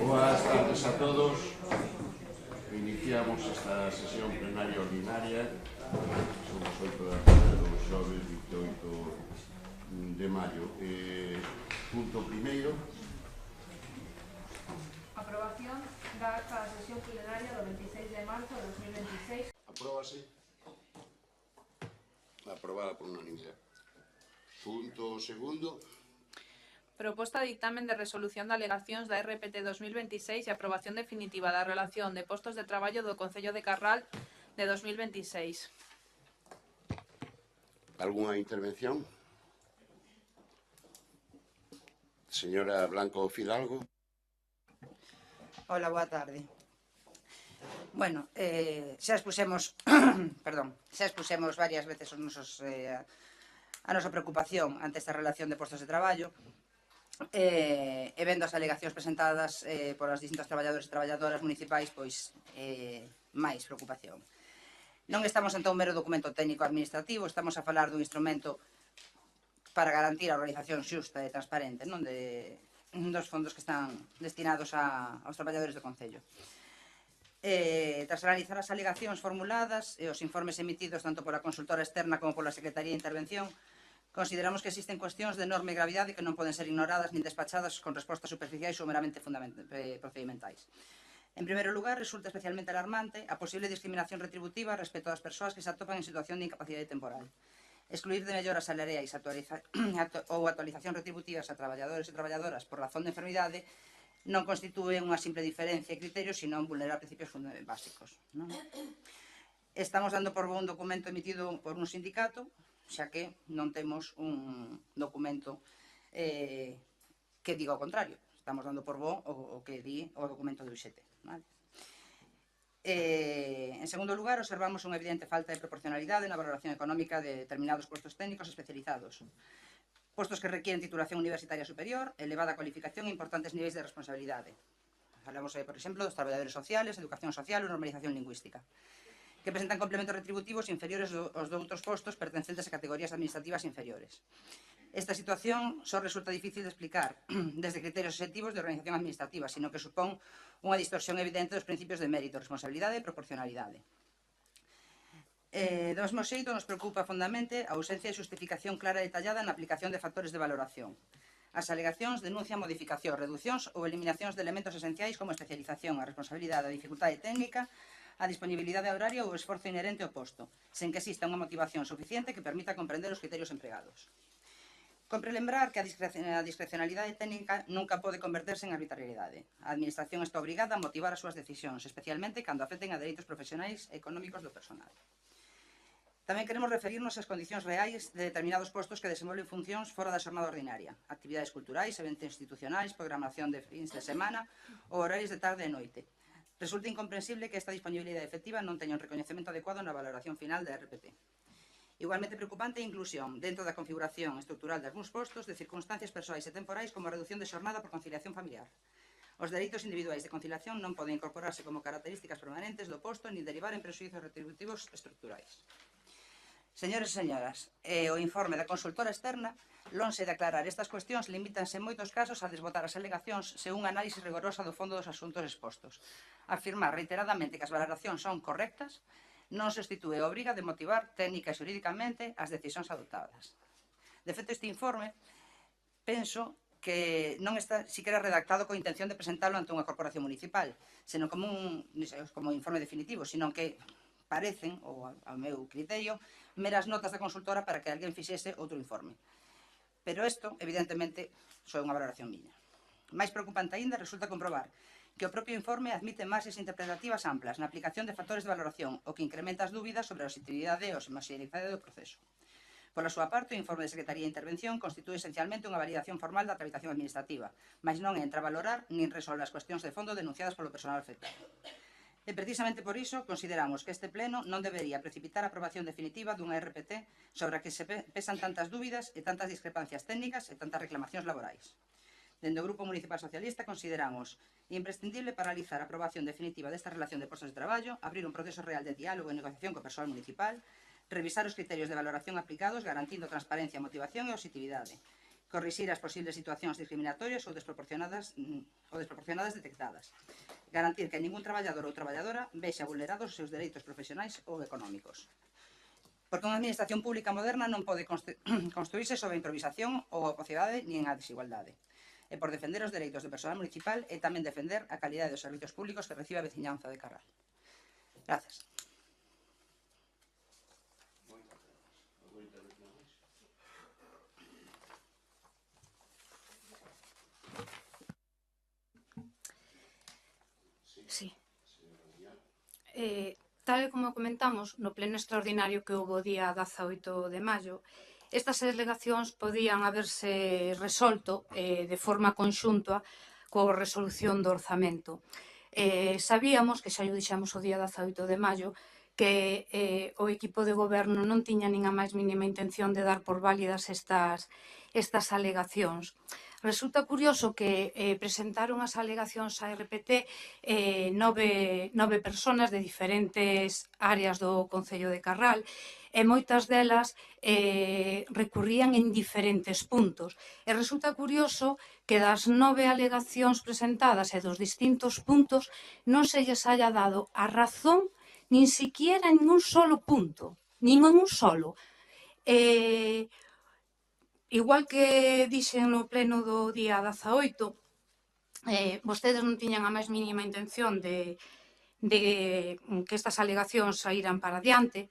Boas tardes a todos. Iniciamos esta sesión plenaria ordinaria. Son as 8 da tarde do xoves 28 de maio. Punto primeiro. Aprobación da acta da sesión plenaria do 26 de marzo de 2026. Apróbase. Aprobada por unanimidade. Punto segundo. Proposta de dictamen de resolución de alegacións da RPT 2026 e aprobación definitiva da relación de postos de traballo do Concello de Carral de 2026. Algunha intervención? Señora Blanco Fidalgo. Hola, boa tarde. Bueno, xa expusemos xa expusemos varias veces a nosa preocupación ante esta relación de postos de traballo e vendo as alegacións presentadas polas distintas traballadores e traballadoras municipais, pois máis preocupación. Non estamos ante un mero documento técnico administrativo, estamos a falar dun instrumento para garantir a organización xusta e transparente, non dos fondos que están destinados aos traballadores do Concello. Tras analizar as alegacións formuladas e os informes emitidos tanto pola consultora externa como pola Secretaría de Intervención, consideramos que existen cuestións de enorme gravidade que non poden ser ignoradas nin despachadas con respostas superficiais ou meramente procedimentais. En primeiro lugar, resulta especialmente alarmante a posible discriminación retributiva respecto ás persoas que se atopan en situación de incapacidade temporal. Excluir de melloras salariais ou actualización retributivas a traballadores e traballadoras por razón de enfermidade non constitúe unha simple diferencia de criterios, senón vulnerar principios básicos. Estamos dando por bo un documento emitido por un sindicato, xa que non temos un documento que diga o contrario. Estamos dando por bo o que di o documento do UGT. En segundo lugar, observamos unha evidente falta de proporcionalidade na valoración económica de determinados postos técnicos especializados. Postos que requieren titulación universitaria superior, elevada cualificación e importantes niveis de responsabilidade. Falamos, por exemplo, dos traballadores sociales, educación social ou normalización lingüística, que presentan complementos retributivos inferiores aos de outros postos pertencentes a categorías administrativas inferiores. Esta situación só resulta difícil de explicar desde criterios obxectivos de organización administrativa, sino que supón unha distorsión evidente dos principios de mérito, responsabilidade e proporcionalidade. Do mesmo xeito, nos preocupa fondamente a ausencia de justificación clara e detallada na aplicación de factores de valoración. As alegacións denuncian modificacións, reduccións ou eliminacións de elementos esenciais como a especialización, a responsabilidade, a dificultade técnica, a disponibilidade horaria ou o esforzo inherente ao posto, sen que exista unha motivación suficiente que permita comprender os criterios empregados. Compre lembrar que a discrecionalidade técnica nunca pode converterse en arbitrariedade. A Administración está obrigada a motivar as súas decisións, especialmente cando afecten a dereitos profesionais e económicos do personal. Tamén queremos referirnos ás condicións reais de determinados postos que desenvolven funcións fora da xornada ordinaria, actividades culturais, eventos institucionais, programación de fins de semana ou horarios de tarde e noite. Resulta incomprensible que esta disponibilidade efectiva non teña un recoñecemento adecuado na valoración final da RPT. Igualmente preocupante a inclusión, dentro da configuración estrutural de algúns postos, de circunstancias persoais e temporais como a reducción de xornada por conciliación familiar. Os dereitos individuais de conciliación non poden incorporarse como características permanentes do posto nin derivar en prexuízos retributivos estruturais. Señores e señoras, o informe da consultora externa, lonxe de aclarar estas cuestións, limítanse en moitos casos a desbotar as alegacións sen un análise rigorosa do fondo dos asuntos expostos. Afirmar reiteradamente que as valoracións son correctas non substitúe a obriga de motivar técnica e xurídicamente as decisións adoptadas. De feito, este informe, penso que non está siquiera redactado con intención de presentarlo ante unha corporación municipal, senón como informe definitivo, senón que parecen, ou ao meu criterio, meras notas da consultora para que alguén fixese outro informe. Pero isto, evidentemente, só é unha valoración miña. Mais preocupante aínda resulta comprobar que o propio informe admite marxes interpretativas amplas na aplicación de factores de valoración, o que incrementa as dúbidas sobre a objetividade e a homoxeneidade do proceso. Pola súa parte, o informe de Secretaría de Intervención constitúe esencialmente unha validación formal da tramitación administrativa, mas non entra a valorar nin resolve as cuestións de fondo denunciadas polo personal afectado. E precisamente por iso consideramos que este pleno non debería precipitar a aprobación definitiva dunha RPT sobre a que se pesan tantas dúbidas e tantas discrepancias técnicas e tantas reclamacións laborais. Dende o Grupo Municipal Socialista consideramos imprescindible paralizar a aprobación definitiva desta relación de postos de traballo, abrir un proceso real de diálogo e negociación co persoal municipal, revisar os criterios de valoración aplicados garantindo transparencia, motivación e objetividade, corrixir as posibles situacións discriminatorias ou desproporcionadas detectadas, garantir que ningún traballador ou traballadora vexa vulnerados os seus dereitos profesionais ou económicos. Porque unha administración pública moderna non pode construirse sobre a improvisación ou a opacidade nin a desigualdade. E por defender os dereitos do persoal municipal e tamén defender a calidade dos servizos públicos que recibe a veciñanza de Carral. Grazas. Sí. Tal e como comentamos no pleno extraordinario que houve o día 18 de maio, estas alegacións podían haberse resolto de forma conxunta coa resolución do orzamento. Sabíamos, que xa o dixemos o día 18 de maio, que o equipo de goberno non tiña nin a máis mínima intención de dar por válidas estas alegacións. Resulta curioso que presentaron as alegacións á RPT nove persoas de diferentes áreas do Concello de Carral e moitas delas recurrían en diferentes puntos. E resulta curioso que das 9 alegacións presentadas e dos distintos puntos non se lles haya dado a razón nin siquiera en un solo punto, nin en un solo. Igual que dixen no pleno do día 18, vostedes non tiñan a máis mínima intención de que estas alegacións saíran para adiante.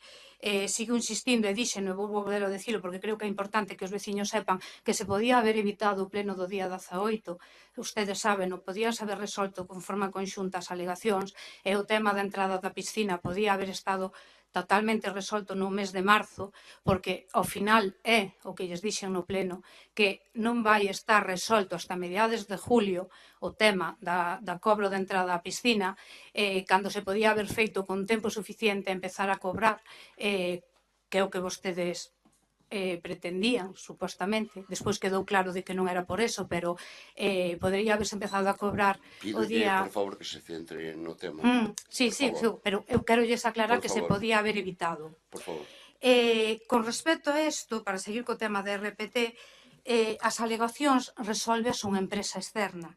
Sigo insistindo e dixen, e vou volver a dicilo porque creo que é importante que os veciños sepan que se podía haber evitado o pleno do día 18, ustedes saben, podían haber resolto con forma conxunta as alegacións e o tema da entrada da piscina podía haber estado totalmente resolto no mes de marzo, porque ao final é o que lles dixen no pleno, que non vai estar resolto hasta mediados de julio o tema da cobro de entrada á piscina, cando se podía haber feito con tempo suficiente a empezar a cobrar, que é o que vostedes pretendían, supostamente. Despois quedou claro de que non era por eso, pero podería haberse empezado a cobrar o día... Por favor, que se centre no tema. Sí, pero eu quero lles aclarar que se podía haber evitado. Por favor. Con respecto a isto, para seguir co tema de RPT, as alegacións resolves unha empresa externa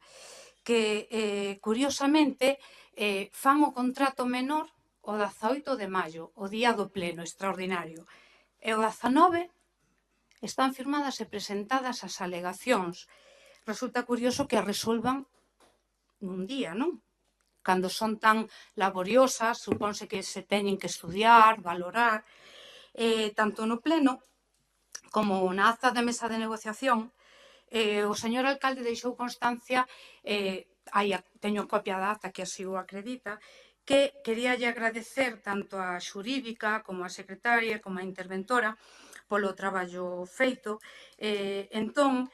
que, curiosamente, fan o contrato menor o 18 de maio, o día do pleno extraordinario. E o 19 están firmadas e presentadas as alegacións. Resulta curioso que as resolvan nun día, non? Cando son tan laboriosas, supónse que se teñen que estudiar, valorar. Tanto no pleno como na acta da mesa de negociación, o señor alcalde deixou constancia, teño copia da acta que así o acredita, que queríalle agradecer tanto a xurídica como a secretaria como a interventora polo traballo feito. Entón,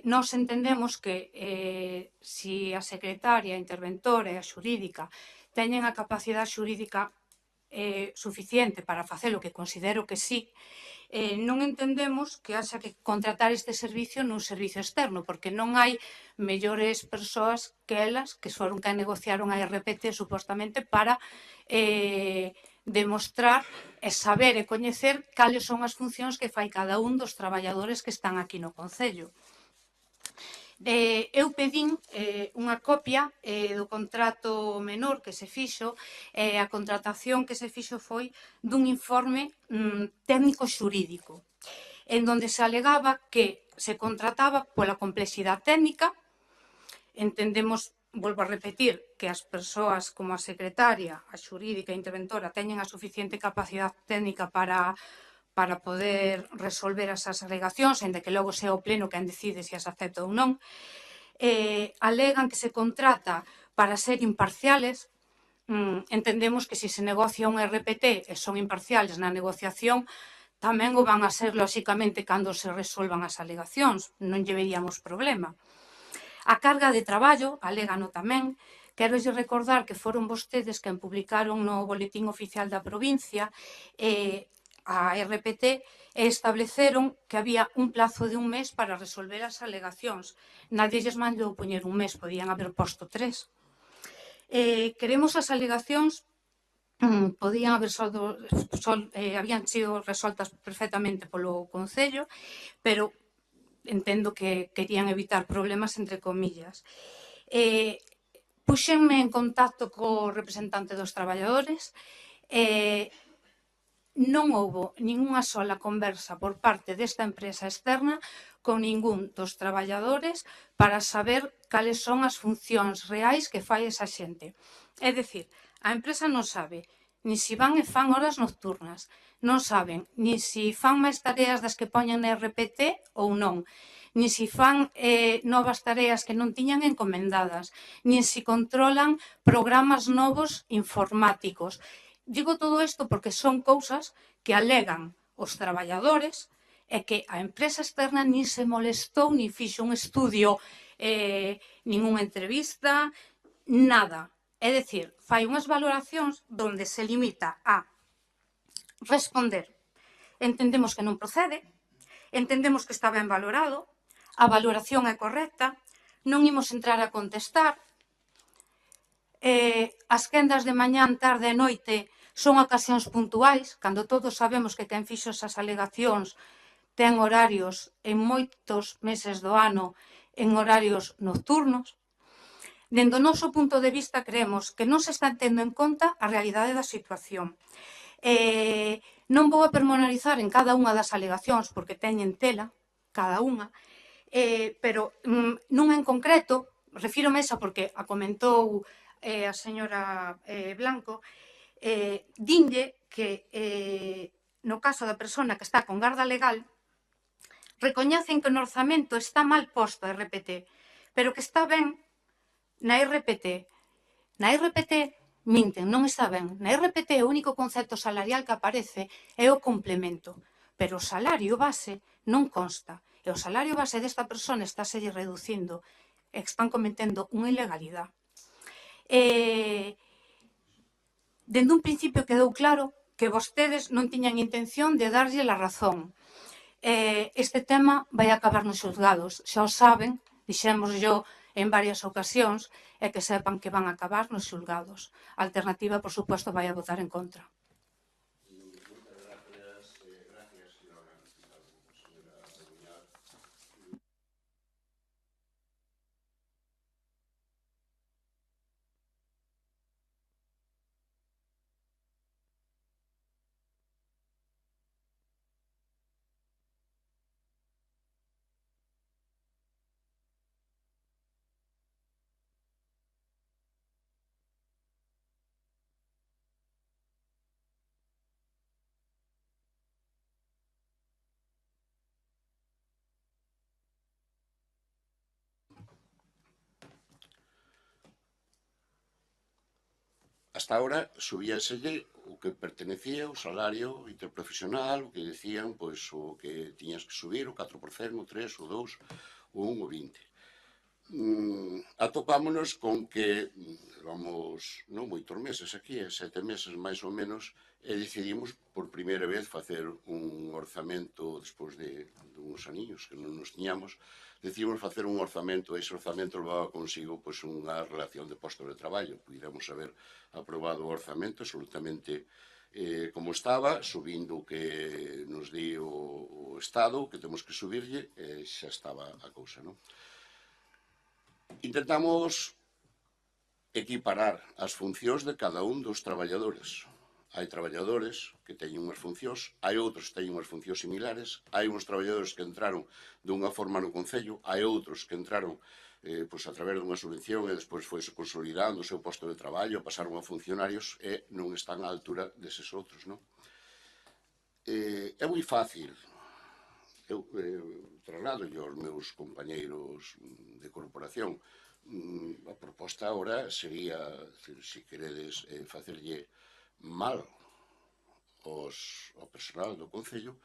nós entendemos que se a secretaria, a interventora e a xurídica teñen a capacidade xurídica suficiente para facelo, que considero que sí, non entendemos que haxa que contratar este servicio nun servicio externo, porque non hai mellores persoas que elas que foron que negociaron a RPT supostamente para demostrar e saber e coñecer cales son as funcións que fai cada un dos traballadores que están aquí no Concello. Eu pedín unha copia do contrato menor que se fixo, a contratación que se fixo foi dun informe técnico xurídico, en donde se alegaba que se contrataba pola complexidade técnica. Entendemos, volvo a repetir, que as persoas como a secretaria, a xurídica e a interventora teñen a suficiente capacidade técnica para poder resolver esas alegacións, en de que logo sea o pleno quen decide se as acepta ou non. Alegan que se contrata para ser imparciales. Entendemos que se negocia un RPT e son imparciales na negociación, tamén o van a ser, lóxicamente, cando se resolvan as alegacións. Non lle veríamos problema. A carga de traballo, alégano tamén. Quero recordar que foron vostedes quen publicaron no Boletín Oficial da Provincia a RPT e estableceron que había un plazo de un mes para resolver as alegacións. Nadie lles mandou poñer un mes, podían haber posto 3. Queremos as alegacións podían haber habían sido resoltas perfectamente polo Concello, pero entendo que querían evitar problemas entre comillas. Puxenme en contacto co representante dos traballadores e non houbo ningunha sola conversa por parte desta empresa externa con ningún dos traballadores para saber cales son as funcións reais que fai esa xente. É dicir, a empresa non sabe ni si van e fan horas nocturnas, non saben ni si fan máis tareas das que poñen na RPT ou non, ni si fan novas tareas que non tiñan encomendadas, ni si controlan programas novos informáticos. Digo todo isto porque son cousas que alegan os traballadores e que a empresa externa nin se molestou, nin fixo un estudio, nin unha entrevista, nada. É dicir, fai unhas valoracións onde se limita a responder. Entendemos que non procede, entendemos que está ben valorado, a valoración é correcta, non imos entrar a contestar, as quendas de mañán, tarde e noite son ocasións puntuais, cando todos sabemos que quen fixo esas alegacións ten horarios en moitos meses do ano en horarios nocturnos. Dende o noso punto de vista creemos que non se está tendo en conta a realidade da situación. Non vou a pormenorizar en cada unha das alegacións porque teñen tela, cada unha, pero non en concreto, refírome a esa porque a comentou a señora Blanco, dinlle que no caso da persona que está con garda legal recoñecen que no orzamento está mal posto a RPT, pero que está ben na RPT. Na RPT minten, non está ben. Na RPT o único concepto salarial que aparece é o complemento, pero o salario base non consta. E o salario base desta persona está se reducindo e están cometendo unha ilegalidade. Dende un principio quedou claro que vostedes non tiñan intención de darlle a razón. Este tema vai acabar nos xulgados, xa o saben, dixémoslo en varias ocasións, e que sepan que van a acabar nos xulgados. A alternativa, por suposto, vai a votar en contra. Hasta ahora subíaselle o que pertenecía ao salario interprofesional, o que decían, pois, o que tiñas que subir, o 4%, o 3%, o 2%, o 1%, o 20%. Atopámonos con que, vamos, non moitos meses aquí, 7 meses máis ou menos, e decidimos por primeira vez facer un orzamento despois de uns aniños que non nos tiñamos. Decidimos facer un orzamento, e ese orzamento levaba consigo pois, unha relación de postos de traballo. Puidemos haber aprobado o orzamento absolutamente como estaba, subindo o que nos di o Estado, que temos que subirlle, e xa estaba a cousa, non? Intentamos equiparar as funcións de cada un dos traballadores. Hai traballadores que teñen unhas funcións, hai outros que teñen unhas funcións similares, hai uns traballadores que entraron dunha forma no Concello, hai outros que entraron pois, a través dunha subvención e despois foi consolidando o seu posto de traballo, pasaron a funcionarios e non están á altura deses outros, non? É moi fácil. Eu traslado aos meus compañeiros de corporación. A proposta agora sería, se queredes facerlle mal ao personal do Concello,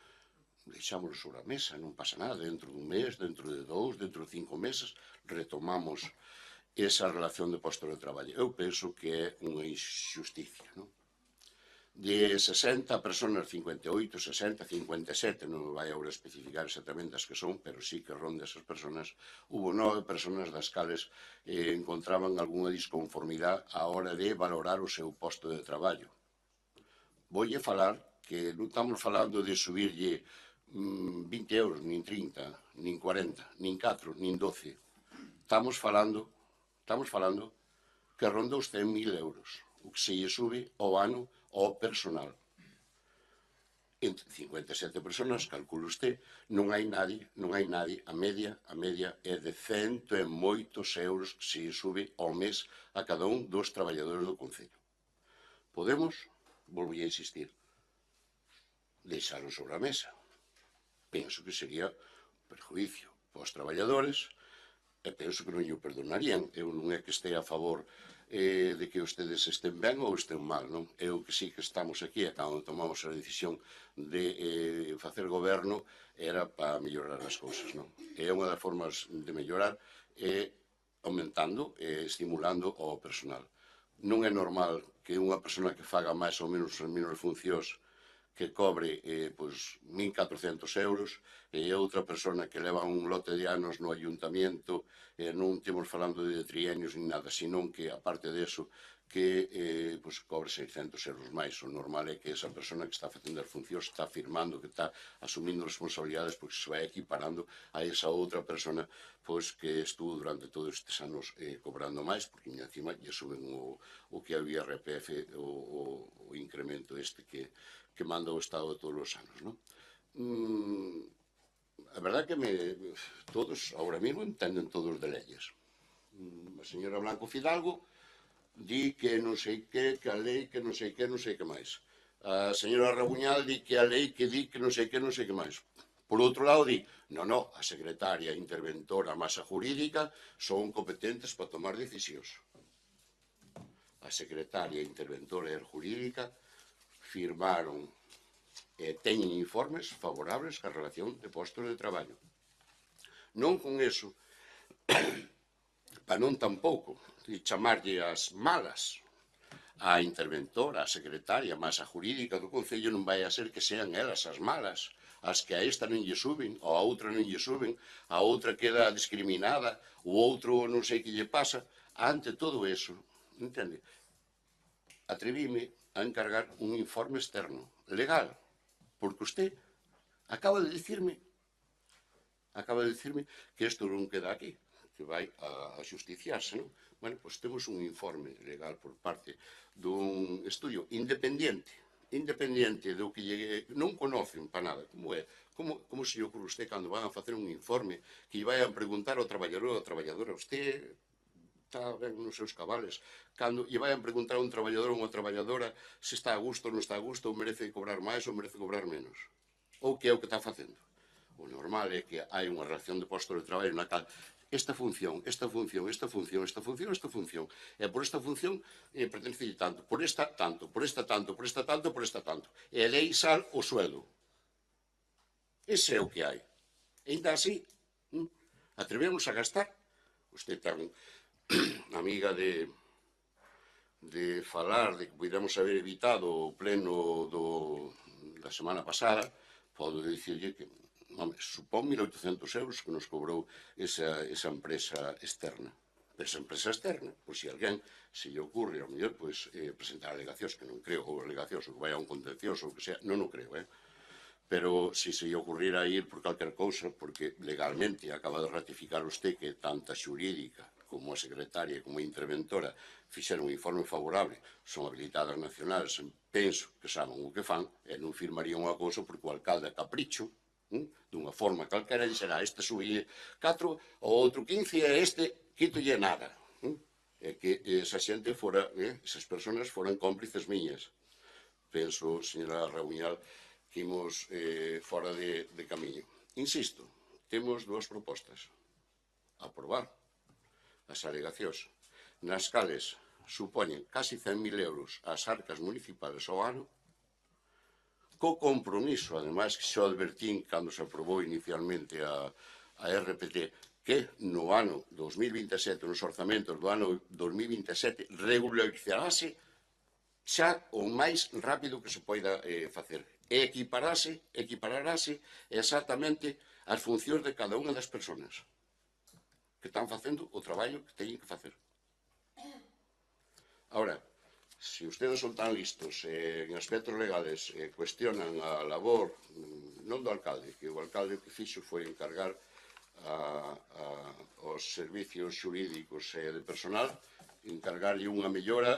deixámoslo sobre a mesa, non pasa nada, dentro dun mes, dentro de 2, dentro de 5 meses, retomamos esa relación de posto de traballo. Eu penso que é unha injusticia, non? De 60 personas, 58, 60, 57, non vai agora especificar exactamente as que son, pero sí que ronda esas personas. Hubo 9 personas das cales encontraban algunha disconformidade á hora de valorar o seu posto de traballo. Voulle falar que non estamos falando de subirlle 20 euros, nin 30, nin 40, nin 4, nin 12. Estamos falando que ronda os 100.000 euros, o que se lle sube ao ano ao personal. Entre 57 personas, calculo usted, non hai nadie, a media é de 100 e moitos euros que se sube ao mes a cada un dos traballadores do Concello. Podemos, volvo a insistir, deixaron sobre a mesa. Penso que sería perjuicio para os traballadores e penso que non lle perdonarían. Eu non é que estea a favor de que ustedes estén ben ou estén mal, non? Eu que sí que estamos aquí e cando tomamos a decisión de facer goberno era para mellorar as cousas, non? E unha das formas de mellorar é aumentando e estimulando ao personal. Non é normal que unha persona que faga máis ou menos as mesmas funcións que cobre 1.400 euros e outra persona que leva un lote de anos no ayuntamiento, non temos falando de trienios ni nada, senón que, aparte deso, que cobre 600 euros máis. O normal é que esa persona que está facendo as funcións está firmando, que está asumindo responsabilidades porque se vai equiparando a esa outra persona que estuvo durante todos estes anos cobrando máis, porque encima lle suben o que había IRPF, o incremento este que manda o Estado todos os anos, non? A verdade que todos, ahora mesmo, entenden todos de leyes. A señora Blanco Fidalgo di que non sei que a lei, que non sei que máis. A señora Rabuñal di que a lei que di que non sei que máis. Por outro lado di, non, a secretaria interventora, a masa jurídica, son competentes para tomar decisións. A secretaria interventora e jurídica firmaron e teñen informes favorables á relación de postos de traballo. Non con eso, para non tampouco chamarlle as malas a interventora, a secretaria, a masa jurídica do Concello, non vai a ser que sean elas as malas, as que a esta non lle suben, ou a outra non lle suben, a outra queda discriminada, o outro non sei que lle pasa. Ante todo eso, entende? Atrevíme a encargar un informe externo, legal, porque usted acaba de dicirme que isto non queda aquí, que vai a justiciarse, non? Bueno, pois temos un informe legal por parte dun estudio independiente do que non conocen para nada, como é, como se lle ocurre usted cando van a facer un informe que lle vai a preguntar ao traballador ou a traballadora, usted está ben nos seus cabales, cando lle vai a preguntar a un traballador ou unha traballadora se está a gusto ou non está a gusto, ou merece cobrar máis ou merece cobrar menos, ou que é o que está facendo. O normal é que hai unha relación de postos de traballo na cal esta función, e por esta función pertence tanto, por esta tanto, por esta tanto, por esta tanto, por esta tanto, e a lei sal o sueldo. Ese é o que hai. E ainda así, atrevemos a gastar. Usted ten amiga de falar de que puidamos haber evitado o pleno da semana pasada, podo dicirlle que supón 1.800 euros que nos cobrou esa empresa externa. Esa empresa externa, pois se alguén se lle ocurre, ao mellor, presentar alegacións, que non creo, ou alegacións, ou que vai a un contencioso, ou que sea, non o creo, pero se lle ocurriera ir por calquer cousa, porque legalmente acaba de ratificar usted que tanta xurídica como a secretaria como a interventora fixeron un informe favorable, son habilitadas nacionales, penso que saben o que fan, e non firmarían unha cousa porque o alcalde a capricho, dunha forma calquera, e será este subille 4, o outro 15, e este quitolle nada. E que esa xente fora, esas personas foran cómplices miñas. Penso, señora Rabuñal, que imos fora de camiño. Insisto, temos dúas propostas. Aprobar as alegacións, nas cales supoñen casi 100.000 euros as arcas municipales ao ano, co compromiso, ademais, que xa advertín cando se aprobou inicialmente a RPT, que no ano 2027, nos orzamentos do ano 2027, regularizarase xa o máis rápido que se poida facer. E equipararase exactamente as funcións de cada unha das persoas que están facendo o traballo que teñen que facer. Ahora, si ustedes son tan listos en aspectos legales cuestionan a labor non do alcalde, que o alcalde que fixo foi encargar aos servicios xurídicos e de personal, encargarlle unha mellora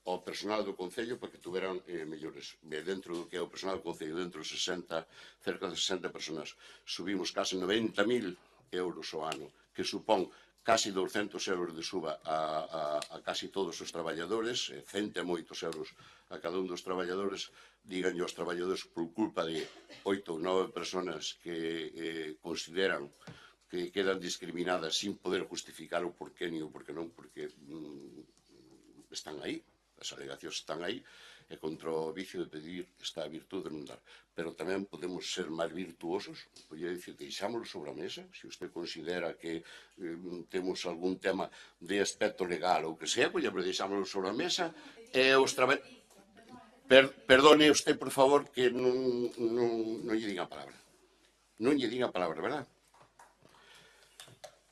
ao personal do Concello para que tuveran mellores. Dentro do que é o personal do Concello, dentro de cerca de 60 personas, subimos case 90.000 euros ao ano, que supón casi 200 euros de suba a casi todos os traballadores, 100 e moitos euros a cada un dos traballadores. Díganlle aos traballadores por culpa de 8 ou 9 personas que consideran que quedan discriminadas sin poder justificar o porqué ni o porqué non, porque están aí, as alegacións están aí, e contra o vicio de pedir está a virtude de non dar. Pero tamén podemos ser máis virtuosos, podría dicir, deixámoslo sobre a mesa, se usted considera que temos algún tema de aspecto legal ou que sea, pois deixámoslo sobre a mesa, e os traballadores... Perdone usted, por favor, que non lle diga a palabra. Non lle diga a palabra, verdad?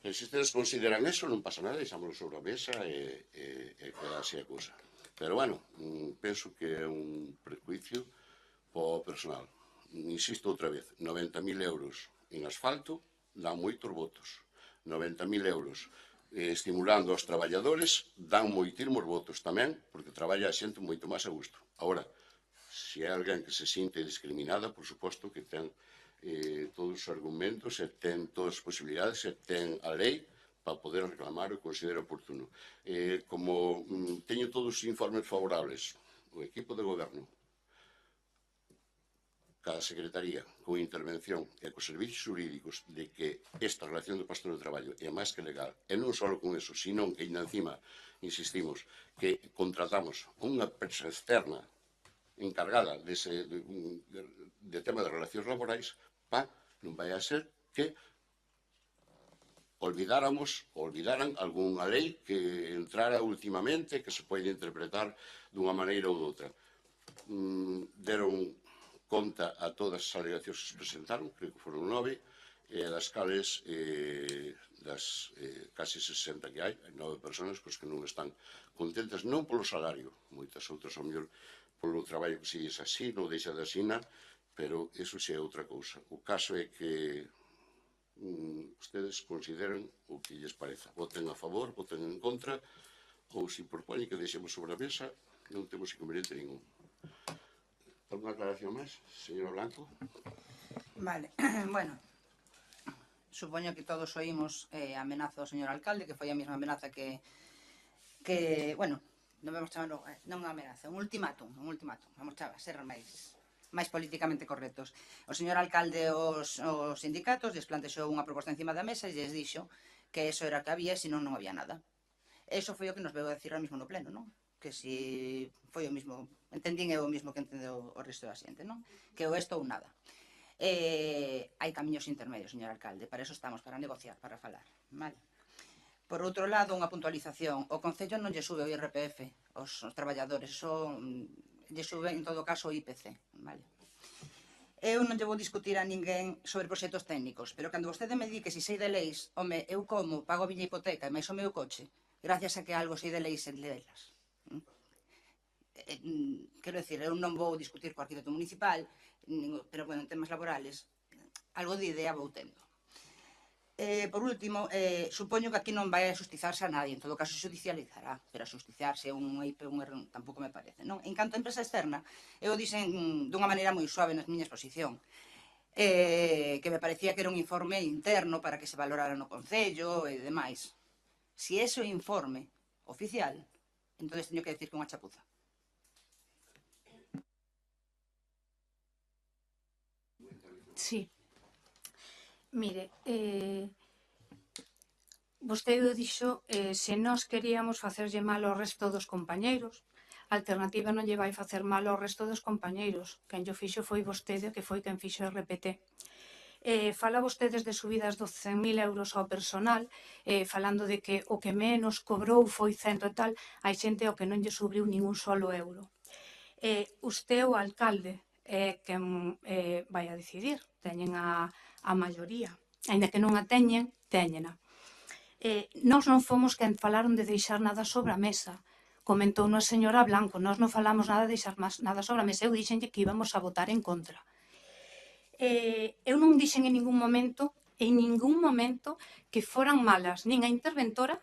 Se ustedes consideran eso, non pasa nada, deixámoslo sobre a mesa e queda así a cousa. Pero, bueno, penso que é un prejuicio po personal. Insisto outra vez, 90.000 euros en asfalto dan moitos votos. 90.000 euros estimulando aos traballadores dan moitísimos votos tamén, porque traballa a xente moito máis a gusto. Agora, se hai alguén que se sinte discriminada, por suposto que ten todos os argumentos e ten todas as posibilidades e ten a lei para poder reclamar o que considera oportuno. Como teño todos os informes favorables, o equipo de goberno, cada secretaría, con intervención e cos servicios jurídicos de que esta relación do pastor de traballo é máis que legal, e non só con eso, sino que ainda encima, insistimos, que contratamos unha empresa externa encargada de tema de relacións laborais, non vai a ser que olvidaran algunha lei que entrara últimamente, que se pode interpretar dunha maneira ou doutra. Deron conta a todas as alegacións que se presentaron, creo que foron 9, e das cales das casi 60 que hai 9 personas cos que non están contentas, non polo salario, moitas outras ao mellor polo traballo que se dice así, non deixa de asinar, pero eso xa é outra cousa. O caso é que ustedes consideren o que lles pareza. Voten a favor, voten en contra, ou se propoñen que deixemos sobre a mesa, non temos inconveniente ningún. Alguna aclaración máis, señora Blanco? Vale, bueno, supoño que todos oímos a amenaza do señor alcalde, que foi a mesma amenaza que bueno, non vamos chamarlo, non unha amenaza, un ultimátum, vamos a ser máis políticamente correctos. O señor alcalde os sindicatos lles plantexou unha proposta encima da mesa e lles dixo que eso era o que había e senón non había nada. Eso foi o que nos veu a decir ahora mismo no pleno, non? Que si foi o mismo, entendín é o mismo que entendeu o resto da xente, non? Que o esto ou nada. Hai camiños intermedios, señor alcalde, para eso estamos, para negociar, para falar, vale? Por outro lado, unha puntualización. O Concello non lle sube o IRPF aos traballadores, só lle sube, en todo caso, o IPC, vale? Eu non lle vou discutir a ninguén sobre proxectos técnicos, pero cando vostede me di que si sei de leis, home, eu como pago a miña hipoteca e máis o meu coche, gracias a que algo sei de leis e de delas. Quero decir, eu non vou discutir co arquitecto municipal, pero, bueno, en temas laborales, algo de idea vou tendo. Por último, supoño que aquí non vai a xustizarse a nadie, en todo caso xudicializará, pero a xusticiarse un IP, un R, tampouco me parece, non? En canto a empresa externa, eu dixen dunha maneira moi suave na miña exposición, que me parecía que era un informe interno para que se valorara no Concello e demais. Si ese informe oficial, entón teño que decir que é unha chapuza. Sí. Mire, vostede dixo se nós queríamos facerlle mal ao resto dos compañeiros, a alternativa non lle vai facer mal ao resto dos compañeiros. Quen llo fixo foi vostede, que foi quen fixo RPT. Fala vostedes de subidas de 100.000 euros ao personal, falando de que o que menos cobrou foi 100 e tal, hai xente ao que non lle subiu ningún solo euro. Usted o alcalde é quen vai a decidir, teñen a maioría, aínda que non a teñena. Nós non fomos quen falaron de deixar nada sobre a mesa. comentou a señora Blanco, nós non falamos nada de deixar nada sobre a mesa, eu dixenlle que íbamos a votar en contra. Eu non dixen en ningún momento que foran malas nin a interventora,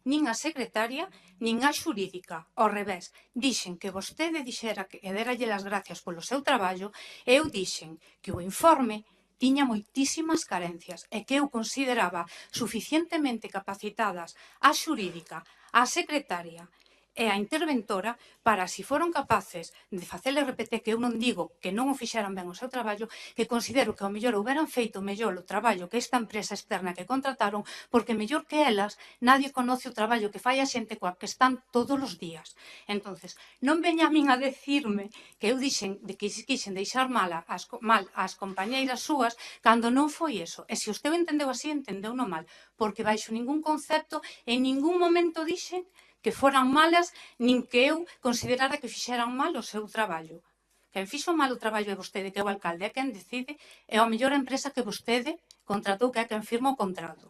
nin a secretaria, nin a xurídica. Ao revés, dixen que vostede dixera que deralle as gracias polo seu traballo e eu dixen que o informe tiña moitísimas carencias e que eu consideraba suficientemente capacitadas a xurídica, a secretaria e a interventora para, se foron capaces de facer RPT, que eu non digo que non o fixeran ben o seu traballo, que considero que ao mellor houberan feito mellor o traballo que esta empresa externa que contrataron, porque mellor que elas nadie conoce o traballo que fai a xente coa que están todos os días. Entonces, non veña a min a decirme que eu dixen de que quixen deixar mal as compañeiras súas cando non foi eso. E se usted o entendeu así, entendeu no mal, porque baixo ningún concepto, en ningún momento dixen que foran malas, nin que eu considerara que fixeran mal o seu traballo. Quen fixo mal o traballo é vostede, que é o alcalde, é quen decide, é a mellor empresa que vostede contratou, que é quen firma o contrato.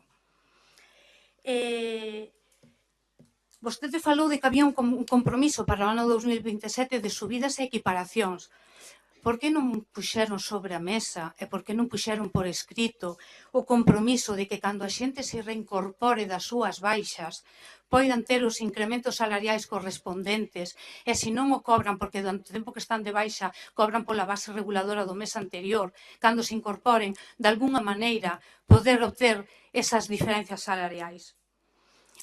Vostede falou de que había un compromiso para o ano 2027 de subidas e equiparacións. Por que non puxeron sobre a mesa e por que non puxeron por escrito o compromiso de que cando a xente se reincorpore das súas baixas poidan ter os incrementos salariais correspondentes e se non o cobran porque durante o tempo que están de baixa cobran pola base reguladora do mes anterior, cando se incorporen de alguna maneira poder obter esas diferencias salariais?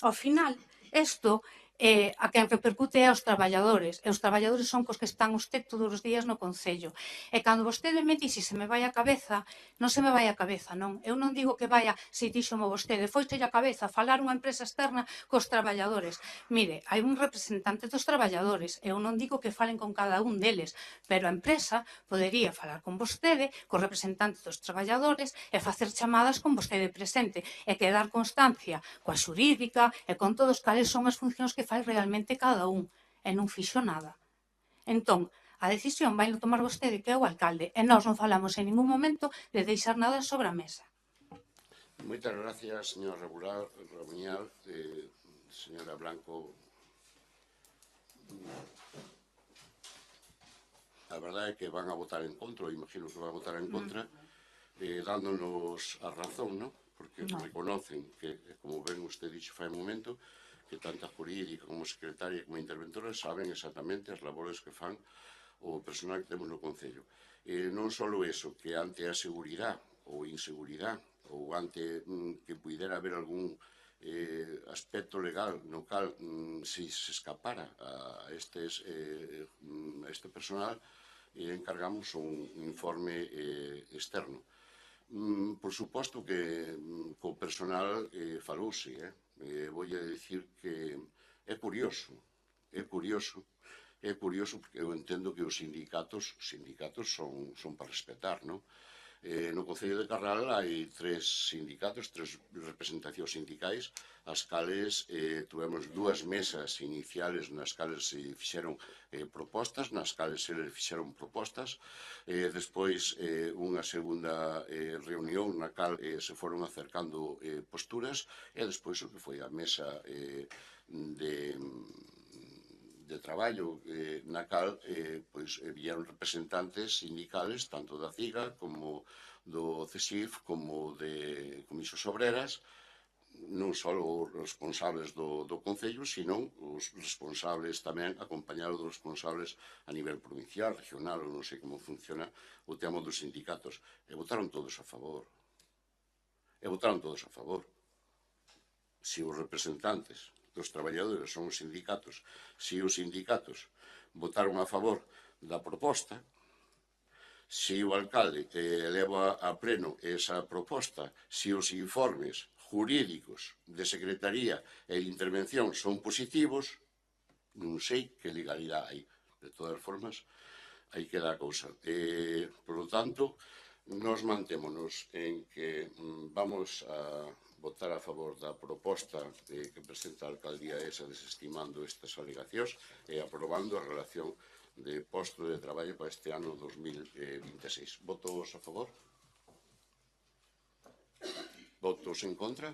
Ao final, isto a quen repercute é aos traballadores, e os traballadores son cos que están usted todos os días no Concello. E cando vostede me dixe se me vai a cabeza, non se me vai a cabeza, non. Eu non digo que vaya, se díxomo vostede, foichelle a cabeza falar unha empresa externa cos traballadores. Mire, hai un representante dos traballadores, eu non digo que falen con cada un deles, pero a empresa podería falar con vostede, co representante dos traballadores, e facer chamadas con vostede presente, e quedar constancia coa xurídica e con todos cales son as funcións que fai realmente cada un, e non fixo nada. Entón, a decisión vai tomar vostede, que é o alcalde, e nós non falamos en ningún momento de deixar nada sobre a mesa. Moitas gracias, señora Rabuñal. Señora Blanco, a verdade é que van a votar en contra, imagino que van a votar en contra, dándonos a razón, non? Porque reconocen que, como ben usted dixo fai un momento, que tanto a jurídica como a secretaria como a interventora saben exactamente as labores que fan o personal que temos no Concello. Non só eso, que ante a seguridade ou inseguridade ou ante que pudera haber algún aspecto legal no cal se escapara a este personal, encargamos un informe externo. Por suposto que co personal falouse, vou a dicir que é curioso porque eu entendo que os sindicatos son para respetar, non? No Concello de Carral hai 3 sindicatos, 3 representacións sindicais, as cales tuvemos 2 mesas iniciales nas cales se fixeron propostas, nas cales se fixeron propostas, despois unha segunda reunión na cal se foron acercando posturas, e despois o que foi a mesa de traballo na cal vieron representantes sindicales tanto da CIGA como do CESIF como de Comisos Obreras, non só os responsables do Concello, sino os responsables tamén acompañados dos responsables a nivel provincial, regional, ou non sei como funciona o tema dos sindicatos, e votaron todos a favor. Se os representantes dos traballadores son os sindicatos, se os sindicatos votaron a favor da proposta, se o alcalde leva a pleno esa proposta, se os informes jurídicos de secretaría e de intervención son positivos, non sei que legalidade hai. De todas formas, aí queda a cousa. Por lo tanto, nos mantémonos en que vamos a votar a favor da proposta que presenta a alcaldía esa, desestimando estas alegacións e aprobando a relación de posto de traballo para este ano 2026. Votos a favor? Votos en contra?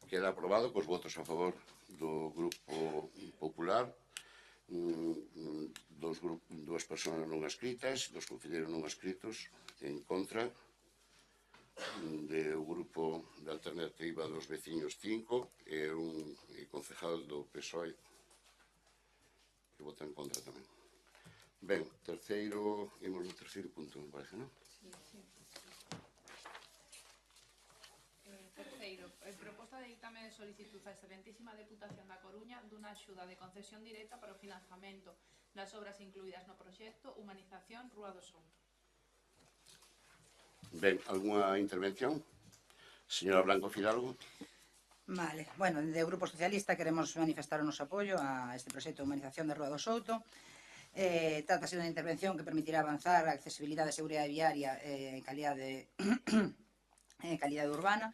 Queda aprobado cos votos a favor do Grupo Popular, dúas persoas non escritas, dos conselleiros non escritos, en contra do Grupo de Alternativa dos Veciños 5 e un concejal do PSOE que vota en contra tamén. Ben, terceiro, imos no terceiro punto, me parece, non? Terceiro, proposta de dictamen de solicitud á Excelentísima Deputación da Coruña dunha axuda de concesión directa para o financiamento das obras incluídas no proxecto Humanización Rúa do Souto. Ben, algunha intervención? Señora Blanco Fidalgo. Vale, bueno, desde o Grupo Socialista queremos manifestar o noso apoio a este proxecto de humanización de Rúa do Souto. Trátase dunha intervención que permitirá avanzar a accesibilidade e seguridade viaria en calidade urbana,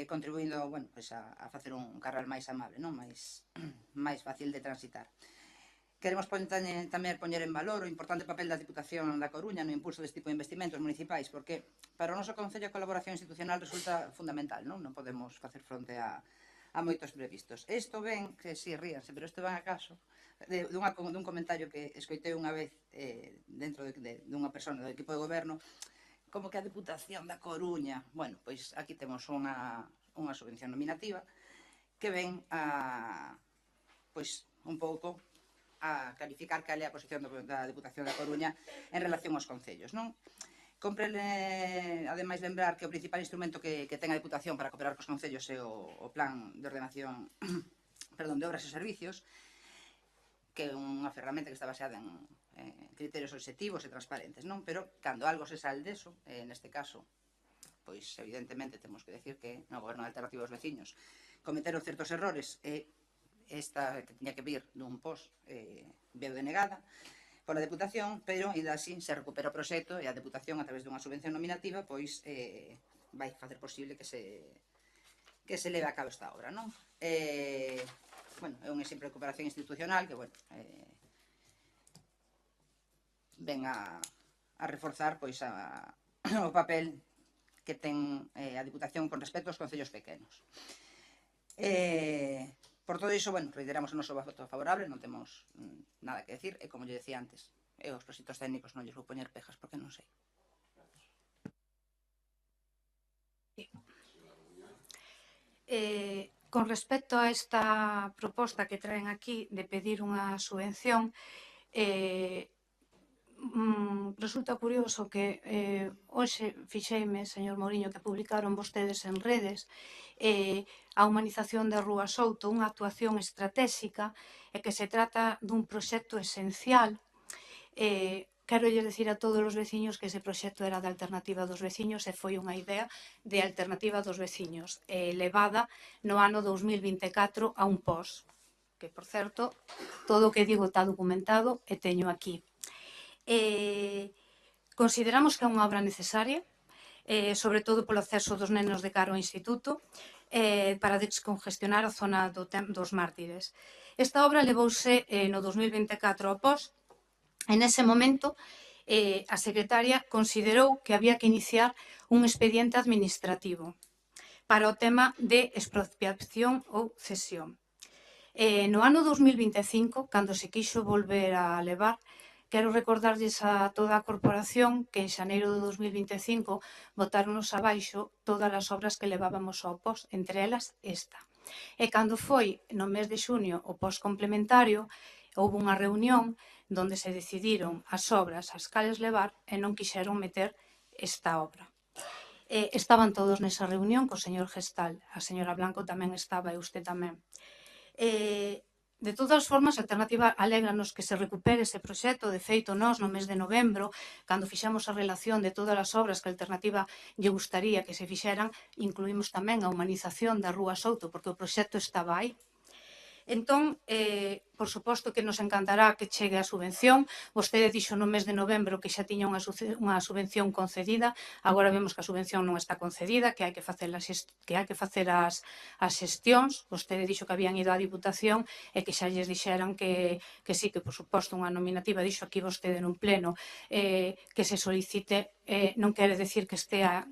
contribuindo, bueno, pues a facer un carral máis amable, non? máis fácil de transitar. Queremos tamén poñer en valor o importante papel da Diputación da Coruña no impulso deste tipo de investimentos municipais, porque para o noso Concello a colaboración institucional resulta fundamental, non? Non podemos facer fronte a moitos previstos. Isto ven, que si ríanse, pero isto ven a caso dun comentario que escoitei unha vez dentro dunha persona do equipo de goberno, como que a Diputación da Coruña, bueno, pois aquí temos unha subvención nominativa que ven a, pois, un pouco a clarificar cal é a posición da Diputación da Coruña en relación aos concellos, non? Compre, ademais, lembrar que o principal instrumento que ten a Diputación para cooperar cos concellos é o Plan de Ordenación de Obras e Servicios, que é unha ferramenta que está baseada en criterios obxectivos e transparentes, non? Pero, cando algo se sale deso, neste caso, pois, evidentemente, temos que decir que no goberno alternativo dos veciños cometeron certos errores e esta que tiña que vir dun post veu denegada pola Deputación, pero, ainda así, se recupera o proxecto e a Deputación, a través dunha subvención nominativa, pois, vai facer posible que se leve a cabo esta obra, non? Bueno, é un exemplo de cooperación institucional que, bueno, ven a reforzar, pois, o papel que ten a Diputación con respecto aos concellos pequenos. Por todo iso, bueno, reiteramos o noso voto favorable, non temos nada que decir, e como lle decía antes, os proxectos técnicos non lles vou poñer pejas porque non sei. Con respecto a esta proposta que traen aquí de pedir unha subvención, resulta curioso que hoxe fixeime, señor Mouriño, que publicaron vostedes en redes a humanización da Rúa Souto, unha actuación estratégica e que se trata dun proxecto esencial. Quero dicir a todos os veciños que ese proxecto era da Alternativa dos Veciños e foi unha idea de Alternativa dos Veciños levada no ano 2024 a un post, que, por certo, todo o que digo está documentado e teño aquí. Consideramos que é unha obra necesaria, sobre todo polo acceso dos nenos de cara ao instituto, para descongestionar a zona dos Mártires. Esta obra levouse no 2024 ao post. En ese momento, a secretaria considerou que había que iniciar un expediente administrativo para o tema de expropiación ou cesión. No ano 2025, cando se quixo volver a levar, quero recordarlles a toda a corporación que en xaneiro de 2025 botáronos abaixo todas as obras que levábamos ao post, entre elas esta. E cando foi no mes de xunio o post complementario, houve unha reunión donde se decidiron as obras as cales levar e non quixeron meter esta obra. Estaban todos nesa reunión co señor Gestal, a señora Blanco tamén estaba e usted tamén. De todas formas, a Alternativa alégranos que se recupere ese proxecto. De feito, nós, no mes de novembro, cando fixemos a relación de todas as obras que a Alternativa lle gustaría que se fixeran, incluímos tamén a humanización da Rúa Souto, porque o proxecto estaba aí. Entón, por suposto que nos encantará que chegue a subvención. Vostede dixo no mes de novembro que xa tiña unha subvención concedida. Agora vemos que a subvención non está concedida, que hai que facer as xestións. Vostede dixo que habían ido á Diputación e que xa lles dixeran que sí, que por suposto unha nominativa, dixo aquí vostede nun pleno, que se solicite, non quere decir que estea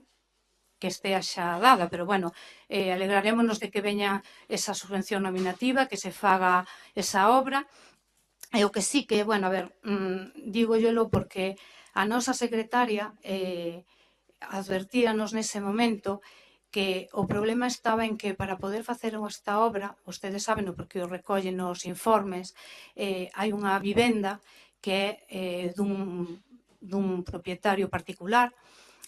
estea xa dada, pero bueno, alegrarémonos de que veña esa subvención nominativa, que se faga esa obra. E o que sí que, bueno, a ver, dígollelo porque a nosa secretaria advertíanos nese momento que o problema estaba en que para poder facer esta obra, vostedes saben porque o recollen nos informes, hai unha vivenda que é dun propietario particular,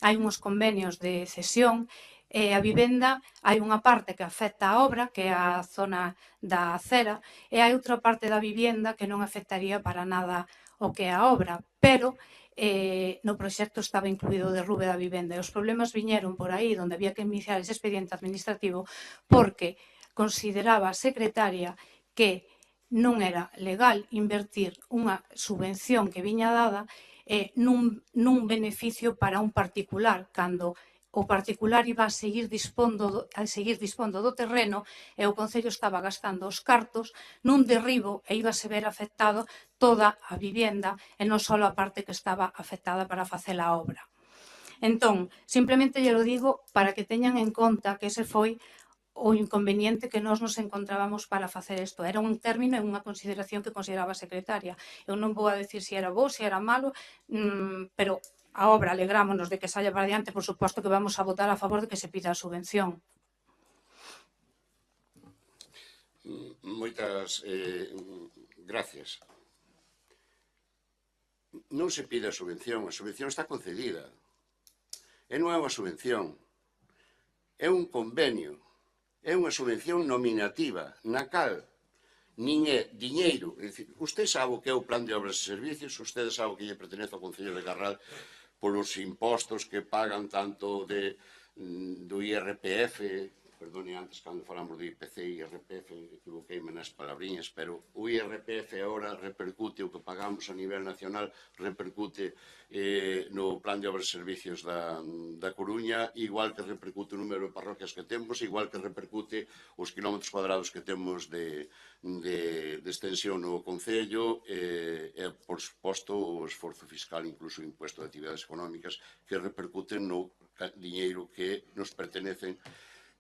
hai uns convenios de cesión, e a vivenda hai unha parte que afecta a obra, que é a zona da acera, e hai outra parte da vivenda que non afectaría para nada o que é a obra, pero no proxecto estaba incluído o derrube da vivenda e os problemas viñeron por aí onde había que iniciar ese expediente administrativo porque consideraba a secretaria que non era legal invertir unha subvención que viña dada nun beneficio para un particular, cando o particular iba a seguir dispondo do terreno e o Concello estaba gastando os cartos nun derribo e íbase ver afectado toda a vivenda e non só a parte que estaba afectada para facer a obra. Entón, simplemente lle lo digo para que teñan en conta que ese foi o inconveniente que nós nos encontrábamos para facer isto. Era un término e unha consideración que consideraba a secretaria. Eu non vou a decir se era bo, se era malo, pero a obra alegrámonos de que saia para diante, por suposto que vamos a votar a favor de que se pida a subvención. Moitas gracias. Non se pide a subvención está concedida. E non é unha subvención, é un convenio, é unha subvención nominativa, na cal nin é diñeiro. É dicir, usted sabe o que é o plan de obras e servicios, usted sabe o que lle pertenece ao Concello de Carral polos impostos que pagan tanto do IRPF, perdone, antes cando falamos de IPC e IRPF equivoqueime nas palabriñas, pero o IRPF agora repercute o que pagamos a nivel nacional, repercute no plan de obras e servicios da Coruña, igual que repercute o número de parroquias que temos, igual que repercute os kilómetros cuadrados que temos de extensión no Concello e, por suposto, o esforzo fiscal, incluso o impuesto de actividades económicas que repercuten no diñeiro que nos pertenecen,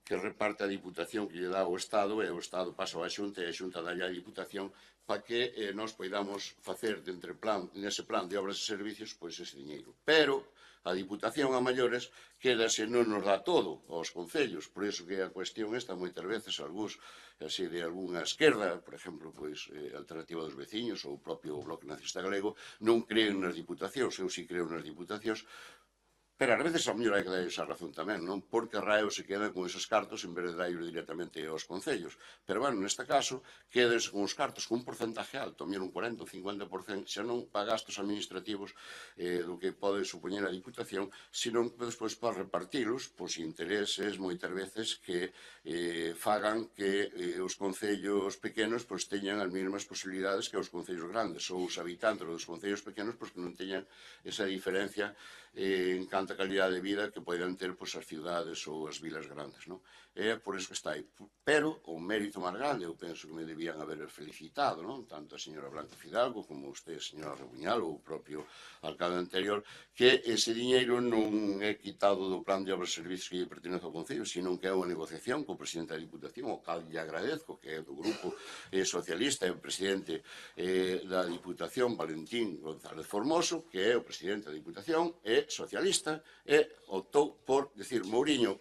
que reparte a Diputación que lle dá o Estado e o Estado pasa á Xunta e a Xunta dalle á Diputación para que nós poidamos facer nese plan de obras e servicios pois ese diñeiro. Pero a Diputación a maiores quedase non nos dá todo aos concellos, por iso que a cuestión esta moitas veces algúns así de algunha esquerda, por exemplo, pois Alternativa dos Veciños ou o propio Bloque Nacionalista Galego non creen nas Diputacións, eu si creo nas Diputacións. Pero ás veces a mellor hai que dar esa razón tamén, non? Porque a RAEO se queda con esos cartos en vez de darlos directamente aos concellos. Pero, bueno, neste caso, quedes con os cartos con un porcentaje alto, mellor un 40 ou 50%, xa non para gastos administrativos do que pode supoñer a Diputación, senón que despois para repartilos, pois intereses, moitas veces, que fagan que os concellos pequenos pois teñan as mesmas posibilidades que os concellos grandes, ou os habitantes dos concellos pequenos pois que non teñan esa diferencia en canto a calidade de vida que poden ter as cidades ou as vilas grandes, non? É por iso que está aí. Pero o mérito máis grande, eu penso que me debían haber felicitado, non? Tanto a señora Blanca Fidalgo como usted, señora Rebuñal, ou o propio alcalde anterior, que ese diñeiro non é quitado do plan de obras e servicios que lle pertenece ao Concello, sino que é unha negociación co presidente da Diputación, o cal lle agradezco, que é do grupo socialista, e o presidente da Diputación, Valentín González Formoso, que é o presidente da Diputación, e socialista, e optou por decir, Mouriño,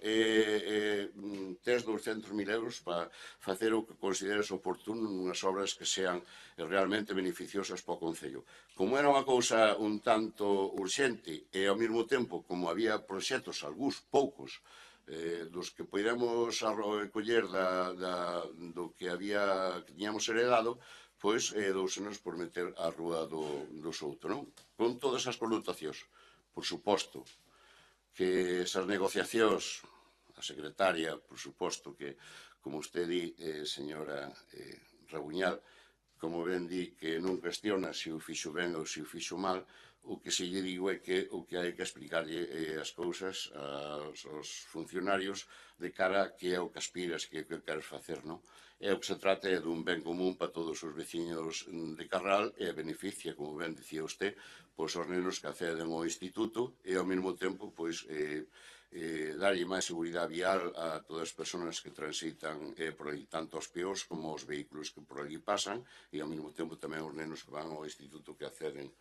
tes 200.000 euros para facer o que consideres oportuno nunhas obras que sean realmente beneficiosas para o Concello. Como era unha cousa un tanto urxente e ao mesmo tempo como había proxectos, algúns poucos, dos que podemos recoller do que tiñamos heredado, pois dousenos por meter a rúa do Souto, non? Con todas as connotacións. Por suposto que esas negociacións, a secretaria, por suposto que, como usted di, señora Rebuñal, como ben di que non cuestiona se o fixo ben ou se o fixo mal, o que se lle digo é que o que hai que explicarlle as cousas aos funcionarios de cara a que é o que aspiras, que é o que queres facer, non? E o que se trata é dun ben común para todos os veciños de Carral e beneficia, como ben dicía usted, pois os nenos que acceden ao instituto e ao mesmo tempo pois darlle máis seguridade vial a todas as persoas que transitan por ali, tanto os peóns como os vehículos que por ali pasan, e ao mesmo tempo tamén os nenos que van ao instituto que acceden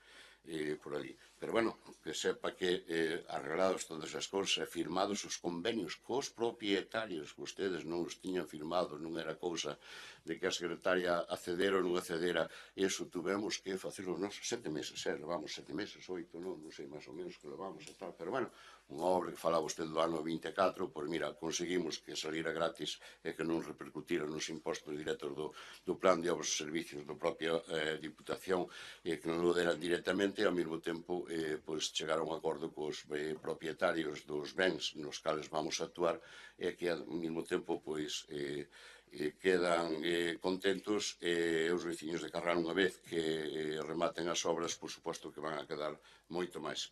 por ali. Pero, bueno, que sepa que arreglados todas as cousas, firmados os convenios cos propietarios, que ustedes non os tiñan firmados, non era cousa de que a secretaria accedera ou non accedera, eso tuvemos que facelo nos 7 meses, levamos 7 meses, 8, non sei máis ou menos que levamos e tal, pero, bueno, unha obra que falaba usted do ano 24, pois mira, conseguimos que salira gratis e que non repercutira nos impostos directos do plan de obras e servicios da propia Diputación, que non o deran directamente, e ao mesmo tempo pois chegar a un acordo cos propietarios dos bens nos cales vamos a actuar, e que ao mesmo tempo pois quedan contentos os veciños de Carral unha vez que rematen as obras, por suposto que van a quedar moito máis.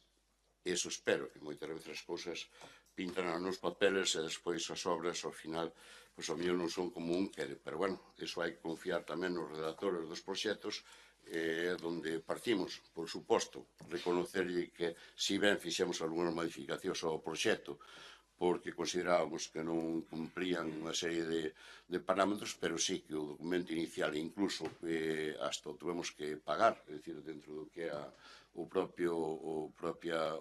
Eso espero, que moitas veces as cousas pintan nos papeles e despois as obras ao final pois ao mellor non son como un quere, pero, bueno, iso hai que confiar tamén nos redactores dos proxectos donde partimos, por suposto, reconocerlle que si ben fixemos algunhas modificacións ao proxecto porque considerábamos que non cumplían unha serie de parámetros, pero sí que o documento inicial, incluso hasta o tuvemos que pagar, é dicir, dentro do que é o propio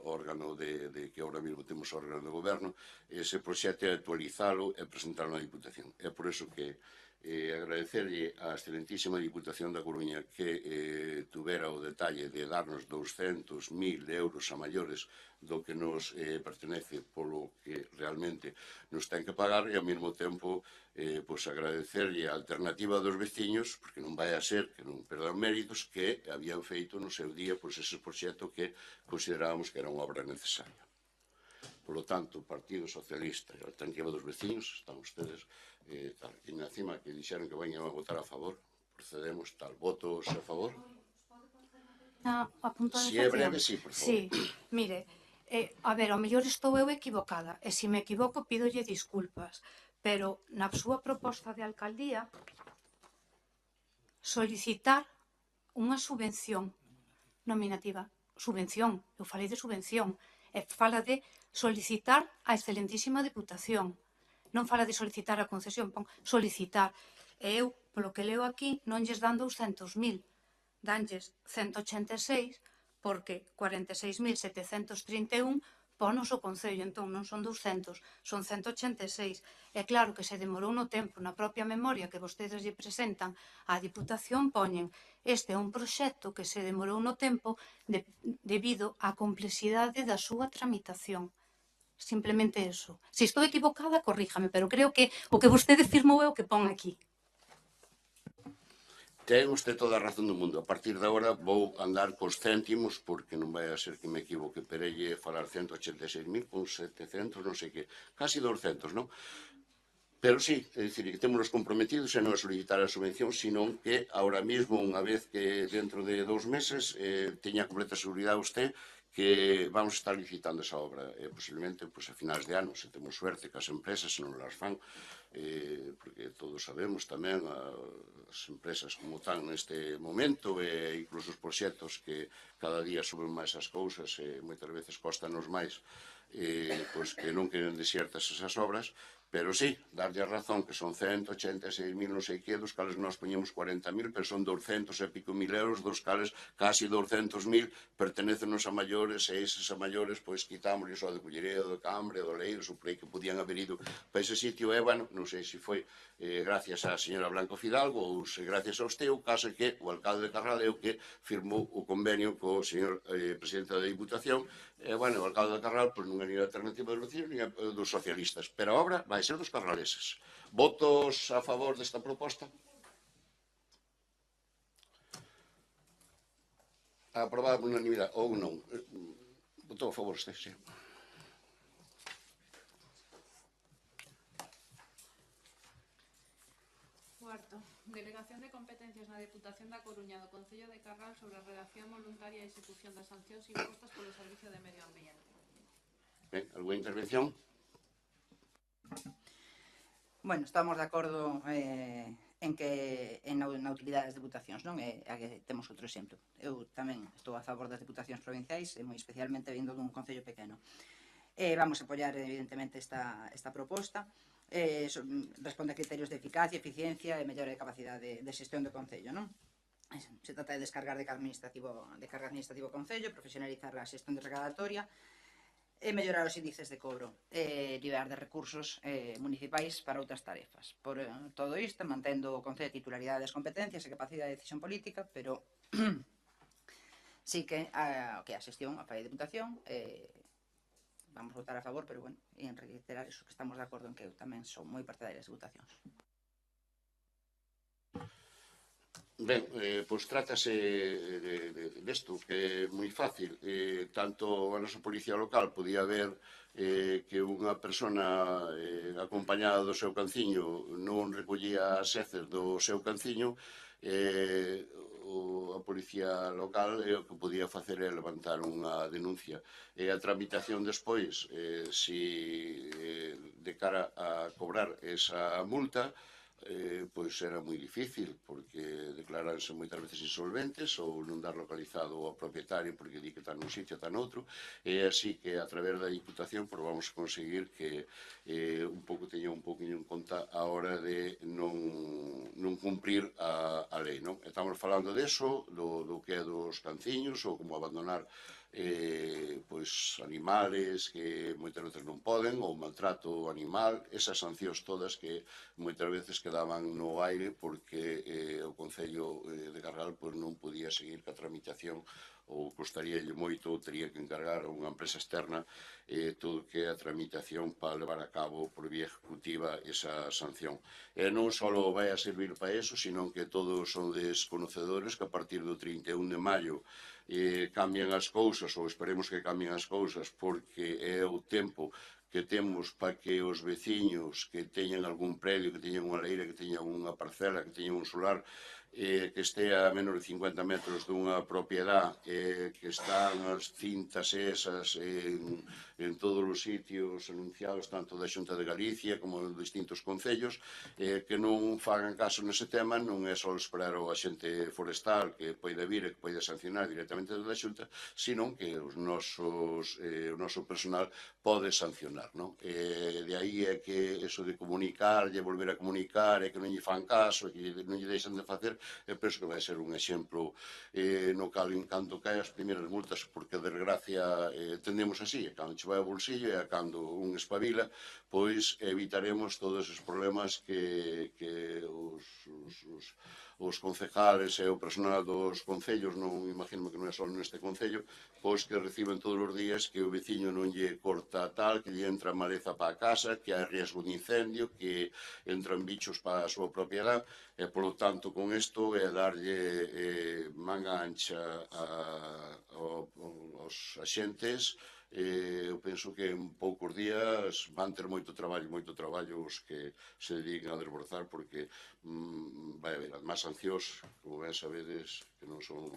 órgano que ahora mesmo temos órgano de goberno, ese proxecto é actualizalo e presentarlo na Diputación. É por eso que agradecerlle á excelentísima Diputación da Coruña que tuvera o detalle de darnos 200.000 euros a maiores do que nos pertenece polo que realmente nos ten que pagar, e ao mesmo tempo pois agradecerlle a alternativa dos veciños, porque non vai a ser que non perdan méritos, que habían feito no seu día pois ese proxecto que considerábamos que era unha obra necesaria. Por lo tanto, o Partido Socialista e a alternativa dos veciños, están ustedes tal, e encima que dixeron que vayan a votar a favor, procedemos tal, votos a favor? A puntualización. Si é breve, sí, por favor. Sí, mire, a ver, ao mellor estou eu equivocada, e se me equivoco pídolle disculpas, pero na súa proposta de alcaldía solicitar unha subvención nominativa, subvención, eu falei de subvención, e fala de solicitar a excelentísima Diputación, non fala de solicitar a concesión, pon solicitar, e eu, polo que leo aquí, non lles dan 200.000, danlles 186, porque 46.731 ponos o Concello, entón non son 200, son 186. E claro que se demorou no tempo, na propia memoria que vostedes lle presentan á Diputación, poñen este é un proxecto que se demorou no tempo debido á complexidade da súa tramitación. Simplemente eso. Se estou equivocada, corríjame, pero creo que o que vostede firmou é o que pon aquí. Ten usted toda a razón do mundo. A partir de agora vou andar cos céntimos, porque non vai a ser que me equivoque, pero lle falar 186.000 con 700, non sei que, casi 200, non? Pero sí, é dicir, que temos os comprometidos e non a solicitar a subvención, sino que ahora mismo, unha vez que dentro de 2 meses teña completa seguridade usted que vamos a estar licitando esa obra, posiblemente a finais de ano, se temos suerte que as empresas non las fan, porque todos sabemos tamén as empresas como están neste momento e incluso os proxectos que cada día suben máis as cousas e moitas veces costanos máis, pois que non queren desiertas esas obras, pero sí, darlle a razón que son 186.000 non sei que, dos cales nós poñemos 40.000, pero son 200 e pico mil euros, dos cales casi 200.000 pertenecenos a maiores, e eses a maiores pois quitámosle só de Culleredo, de Cambre, do Leiros, o por aí que podían haber ido para ese sitio, e bueno, non sei se foi gracias á señora Blanco Fidalgo ou se gracias a usted, o caso que o alcalde de Carral é o que firmou o convenio co señor presidente da Diputación, e bueno, o alcalde de Carral pois non é ni a alternativa dos vecinos ni a dos socialistas, pero a obra vai ser dos carraleses. Votos a favor desta proposta? Aprobada por unanimidade ou non? Votou a favor este, sí. Cuarto, delegación de competencias na Deputación da Coruña do Concello de Carral sobre a redacción voluntaria e execución das sancións impostas polo Servicio de Medio Ambiente. Ben, alguna intervención? Bueno, estamos de acordo en que na utilidade das deputacións, non? E aquí temos outro exemplo. Eu tamén estou a favor das deputacións provinciais, e moi especialmente vindo dun concello pequeno. Vamos a apoiar, evidentemente, esta proposta. Responde a criterios de eficacia, eficiencia e mellora de capacidade de xestión do Concello, non? Se trata de descargar de carga administrativo ao Concello, profesionalizar a xestión de recadatoria e mellorar os índices de cobro e liberar de recursos municipais para outras tarefas. Por todo isto, mantendo o Concello de titularidade das competencias e capacidade de decisión política, pero sí que a xestión, a falla de Diputación, vamos votar a favor, pero, bueno, en reiterar eso, que estamos de acordo en que eu tamén son moi partidaria das Diputacións. Ben, pois trátase desto, que é moi fácil. Tanto a nosa policía local podía ver que unha persona acompañada do seu canciño non recollía as heces do seu canciño, a policía local o que podía facer é levantar unha denuncia. E a tramitación despois, de cara a cobrar esa multa, pois era moi difícil, porque declaranse moitas veces insolventes ou non dar localizado ao propietario porque di que está nun sitio, está noutro, e así que a través da Diputación vamos a conseguir que un pouco teña un pouquinho en conta a hora de non cumprir a lei, non? Estamos falando deso, do que é dos canciños ou como abandonar pois animales que moitas veces non poden, ou maltrato animal, esas sancións todas que moitas veces quedaban no aire porque o Concello de Carral pois non podía seguir ca tramitación ou costaríalle moito, ou tería que encargar a unha empresa externa todo o que é a tramitación para levar a cabo por vía ejecutiva esa sanción. E non só vai a servir para eso, sino que todos son desconocedores que a partir do 31 de maio cambian as cousas, ou esperemos que cambien as cousas, porque é o tempo que temos para que os veciños que teñan algún predio, que teñan unha leira, que teñan unha parcela, que teñan un solar, que estea a menos de 50 metros dunha propiedade, que están as cintas esas en todos os sitios anunciados, tanto da Xunta de Galicia como en distintos concellos, que non fagan caso nese tema. Non é só esperar o axente forestal que poida vir e que poida sancionar directamente da Xunta, sino que o noso personal pode sancionar, non? De aí é que eso de comunicar, de volver a comunicar, e que non lle fan caso, e que non lle deixan de facer, penso que vai ser un exemplo no cal en canto cae as primeiras multas, porque de desgracia tendemos así, e cando che vai ao bolsillo e a cando un espabila, pois evitaremos todos os problemas que os concejales e o personal dos concellos, non imagino que non é só neste concello, pois que reciben todos os días que o veciño non lle corta tal, que lle entra maleza para a casa, que hai riesgo de incendio, que entran bichos para a súa propiedade, e polo tanto con isto é darlle manga ancha aos axentes. Eu penso que en poucos días van ter moito traballo os que se dedican a desbrozar, porque vai haber máis sancións, como ben sabedes, que non son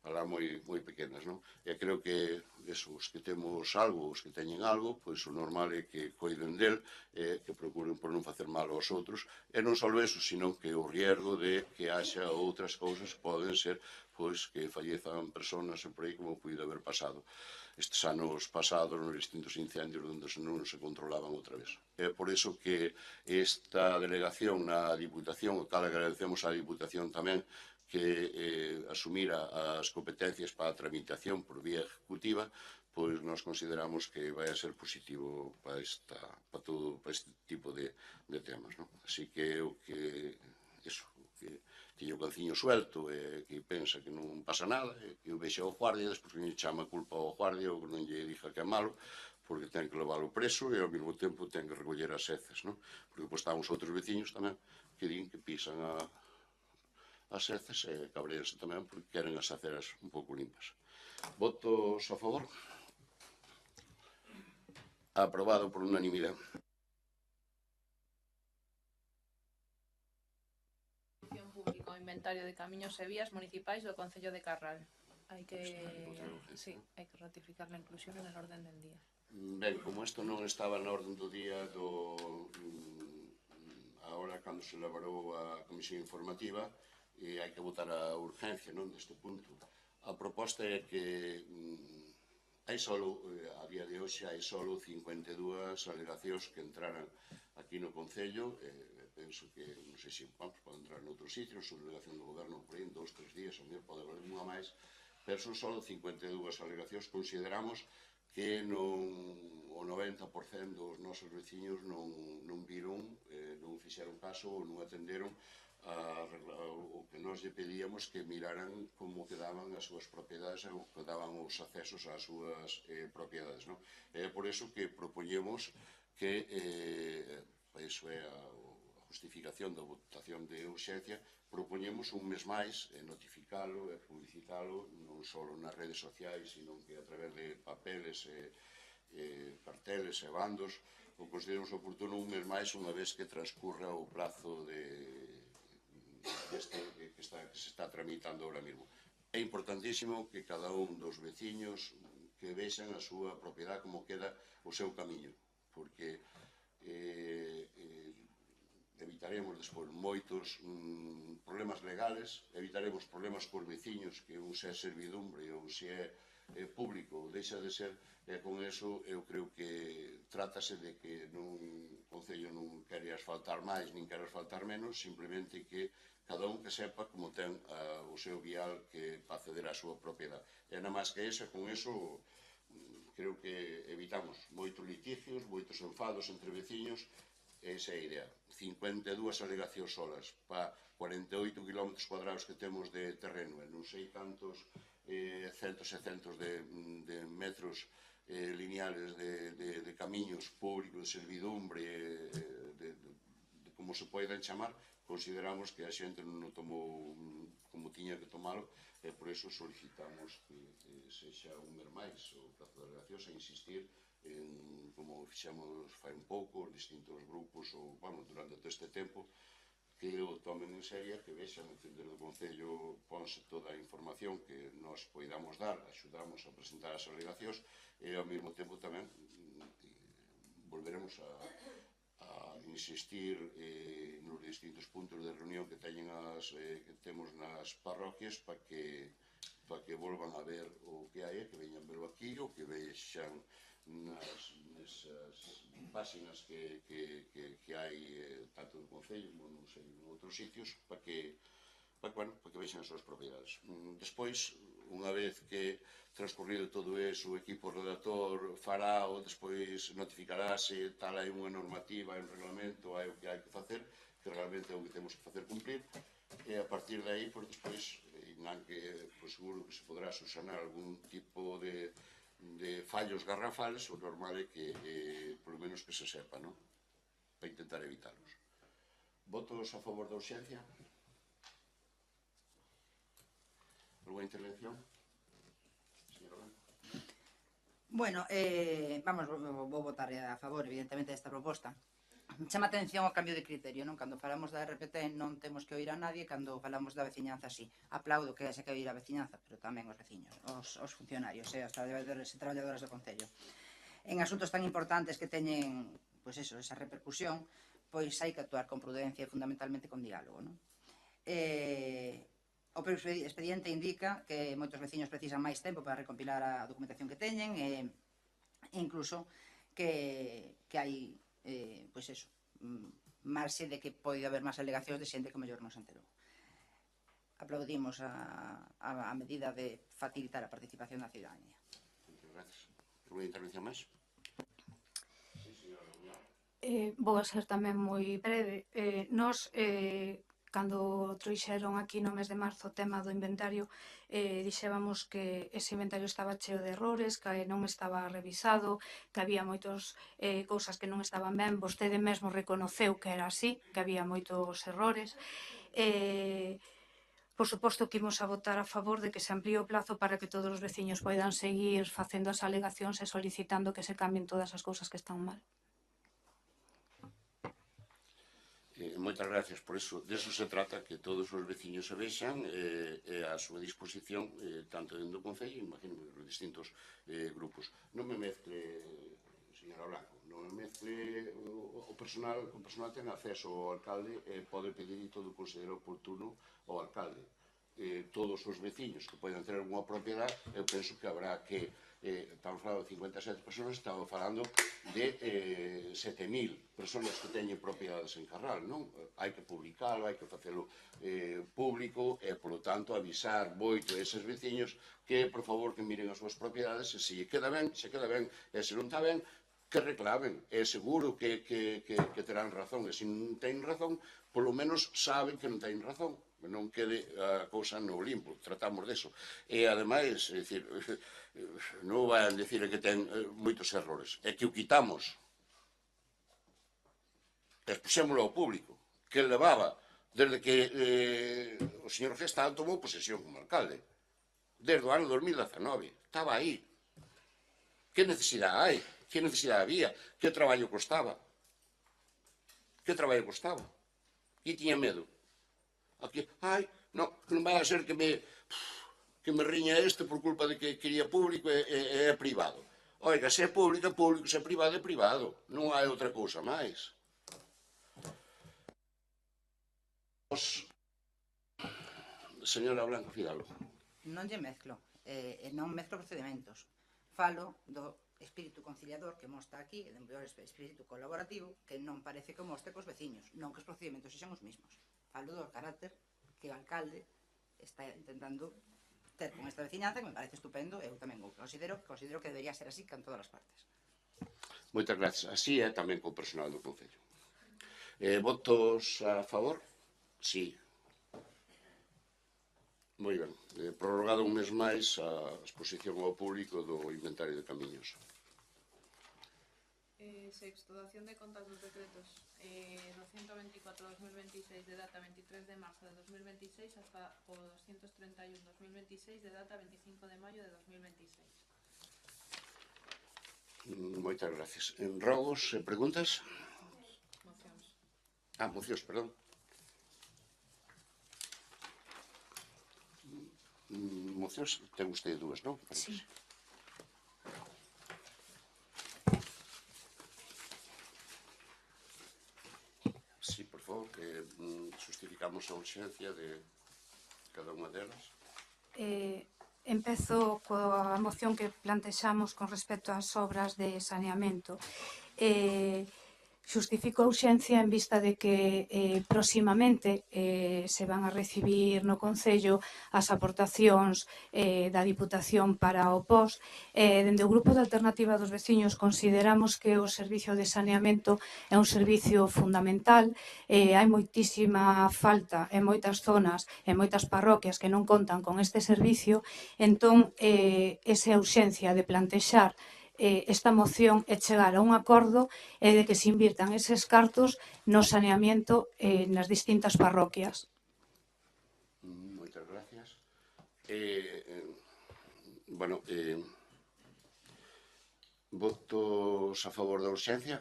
alá moi pequenas, non? E creo que os que temos algo, os que teñen algo, pois o normal é que coiden del, que procuren por non facer mal aos outros, e non só eso, sino que o riesgo de que haxa outras cousas poden ser pois que fallezan personas por aí, como puido haber pasado estes anos pasados nos distintos incendios onde non se controlaban outra vez. É por iso que esta delegación na Diputación, o cal agradecemos á Diputación tamén, que asumira as competencias para a tramitación por vía ejecutiva, pois nós consideramos que vai a ser positivo para este tipo de temas, non? Así que o que tiña o calciño suelto e que pensa que non pasa nada, e que o vexe ao guardia, despois que lle chama culpa ao guardia ou que non lle diga que é malo, porque ten que leválo preso e ao mesmo tempo ten que recoller as heces, non? Porque depois están os outros veciños tamén que din que pisan as heces e cabreanse tamén porque queren as aceras un pouco limpas. Votos a favor? Aprobado por unanimidade. Público, inventario de camiños e vías municipais do Concello de Carral. Hai que ratificar a inclusión en el orden del día. Ben, como isto non estaba na orden do día agora cando se elaborou a comisión informativa, hai que votar a urgencia, non, deste punto. A proposta é que Hai solo, a día de hoxe, hai solo 52 alegacións que entraran aquí no Concello. Penso que, non sei se pode entrar noutros sitios, a delegación do Goberno por aí, 2, 3 días, ou pode haber unha máis, pero son solo 52 alegacións. Consideramos que o 90% dos nosos veciños non viron, non fixeron caso ou non atenderon o que nós lle pedíamos, que miraran como quedaban as súas propiedades ou quedaban os accesos ás súas propiedades. É por eso que propoñemos que, iso é a justificación da votación de urxencia, propoñemos un mes máis notificalo e publicitalo non só nas redes sociais, sino que a través de papeles, carteles e bandos, o consideramos oportuno un mes máis, unha vez que transcurra o prazo que se está tramitando ahora mismo. É importantísimo que cada un dos veciños que vexan a súa propiedade como queda o seu camiño, porque evitaremos despois moitos problemas legales, evitaremos problemas cos veciños, que un se é servidumbre ou se é público ou deixa de ser, e con eso eu creo que trátase de que o Concello non quere asfaltar máis nin quere asfaltar menos, simplemente que cada un que sepa como ten o seu vial que para acceder á súa propiedade. E nada máis que eso, con eso creo que evitamos moitos litigios, moitos enfados entre veciños. Esa é a idea. 52 alegacións solas para 48 km cuadrados que temos de terreno e non sei cantos centos e centos de metros lineales de camiños públicos, de servidumbre, de como se poden chamar. Consideramos que a xente non o tomou como tiña que tomalo, e por iso solicitamos que sexa un mes máis o prazo de alegacións, a insistir como fixemos fai un pouco, os distintos grupos, ou, durante todo este tempo, que o tomen en serio, que vexan, desde o Concello ponse toda a información que nos poidamos dar, axudamos a presentar as alegacións, e ao mesmo tempo tamén volveremos a insistir nos distintos puntos de reunión que temos nas parroquias para que volvan a ver o que hai, que veñan verlo aquí, ou que vexan nesas páxinas que hai tanto no Concello como non sei, en outros sitios, para que vexan as súas propiedades. Despois, unha vez que transcorrido todo eso, o equipo redactor fará ou despois notificará se tal hai unha normativa, hai un reglamento, hai o que hai que facer, que realmente é o que temos que facer cumplir, e a partir de aí, despois, seguro que se podrá subsanar algún tipo de fallos garrafales, o normal é que, polo menos que se sepa, para intentar evitarlos. Votos a favor da urxencia? Alguna intervención? Bueno, vou votar a favor, evidentemente, desta proposta. Chama atención o cambio de criterio, non? Cando falamos da RPT non temos que oír a nadie, cando falamos da veciñanza sí. Aplaudo que se que oír a veciñanza, pero tamén os veciños, os funcionarios, as traballadores e traballadoras do Concello. En asuntos tan importantes que teñen, pois eso, esa repercusión, pois hai que actuar con prudencia e fundamentalmente con diálogo, non? O expediente indica que moitos veciños precisan máis tempo para recompilar a documentación que teñen e incluso que hai pois eso, marxe de que pode haber máis alegacións de xente que mellor non se enterou. Aplaudimos a medida de facilitar a participación da ciudadanía. Moitas gracias. Alguna intervención máis? Vou a ser tamén moi breve. Nos, cando trouxeron aquí no mes de marzo o tema do inventario, dixébamos que ese inventario estaba cheo de errores, que non estaba revisado, que había moitas cousas que non estaban ben. Vostede mesmo reconoceu que era así, que había moitos errores. Por suposto que imos a votar a favor de que se amplíe o plazo para que todos os veciños poidan seguir facendo as alegacións e solicitando que se cambien todas as cousas que están mal. Moitas gracias por eso. De eso se trata, que todos os veciños se vexan a súa disposición, tanto dentro do Concello, imagino, os distintos grupos. Non me mezcle, señora Blanco, non me mezcle o personal ten acceso ao alcalde e pode pedir todo o considero oportuno ao alcalde. todos os veciños que poden ter unha propiedade, eu penso que habrá que, estamos falando de 57 personas, estamos falando de 7.000 personas que teñen propiedades en Carral, non? Hai que publicalo, hai que facelo público e, polo tanto, avisar moito a eses veciños que, por favor, que miren as súas propiedades e se queda ben, se queda ben, e se non está ben, que reclamen. É seguro que terán razón, e se non ten razón, polo menos saben que non ten razón, que non quede a cousa no limpo, tratamos deso. E, ademais, é dicir, non van dicir que ten moitos errores, é que o quitamos. E puxémolo ao público, que levaba desde que o señor Gestal tomou posesión como alcalde, desde o ano 2019, estaba aí. Que necesidade hai? Que necesidade había? Que traballo costaba? Que traballo costaba? E tiña medo. Aquí, non vai a ser que me riña este por culpa de que quería público e é privado. Oiga, se é público, é público, se é privado. Non hai outra cousa máis. Señora Blanco Fidalgo. Non lle mezclo, non mezclo procedimentos. Falo do espírito conciliador que mostra aquí, e do mellor espírito colaborativo que non parece que mostre cos veciños, non que os procedimentos sexan os mismos. Falo do carácter que o alcalde está intentando ter con esta veciñanza, que me parece estupendo, e eu tamén considero que debería ser así con todas as partes. Moitas gracias. Así é tamén co personal do Concello. Votos a favor? Sí. Moi ben. Prorrogado un mes máis a exposición ao público do inventario de camiños. Sexto, dación de contas dos decretos 224-2026 de data 23 de marzo de 2026 hasta o 231-2026 de data 25 de maio de 2026. Moitas gracias. Rogos e preguntas? Mocións. Mocións, perdón. Mocións, ten vostede dúas, non? Sí. Sí, por favor, que justificamos a urxencia de cada unha delas. Empezo coa moción que plantexamos con respecto ás obras de saneamento. Xustifico a urxencia en vista de que próximamente se van a recibir no Concello as aportacións da Diputación para o POS. Dende o Grupo de Alternativa dos Veciños consideramos que o servicio de saneamento é un servicio fundamental. Hai moitísima falta en moitas zonas, en moitas parroquias que non contan con este servicio. Entón, esa urxencia de plantexar esta moción é chegar a un acordo e de que se invirtan eses cartos no saneamento nas distintas parroquias. Moitas gracias. Votos a favor da urxencia?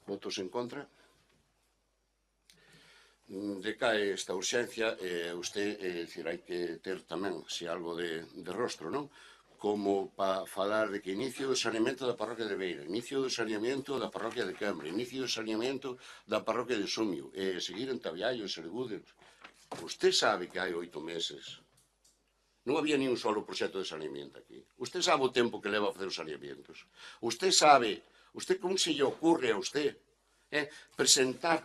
Votos en contra? Decae esta urxencia, usted, hai que ter tamén algo de rostro, non? Como para falar de que inicio do saneamento da parroquia de Beira, inicio do saneamento da parroquia de Cambre, inicio do saneamento da parroquia de Sumio, seguir en Tabiallo, en Sergudes. Usted sabe que hai 8 meses. Non había ni un solo proxecto de saneamento aquí. Usted sabe o tempo que leva a facer os saneamentos. Usted sabe, como se lle ocurre a usted presentar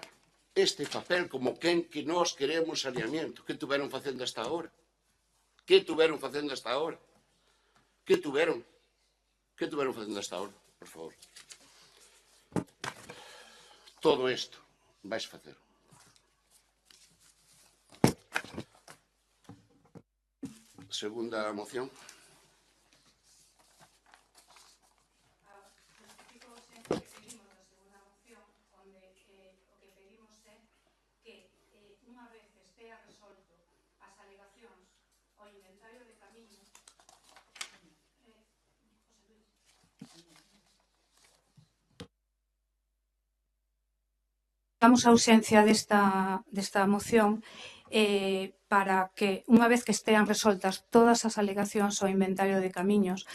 este papel como quen que nós queremos saneamento? Que tuveron facendo hasta ahora? Que tuveron facendo hasta ahora? Que tuveron facendo hasta ahora? Por favor. Todo isto vais facer. Segunda moción. Damos a ausencia desta moción para que, unha vez que estean resoltas todas as alegacións ao inventario de camiños,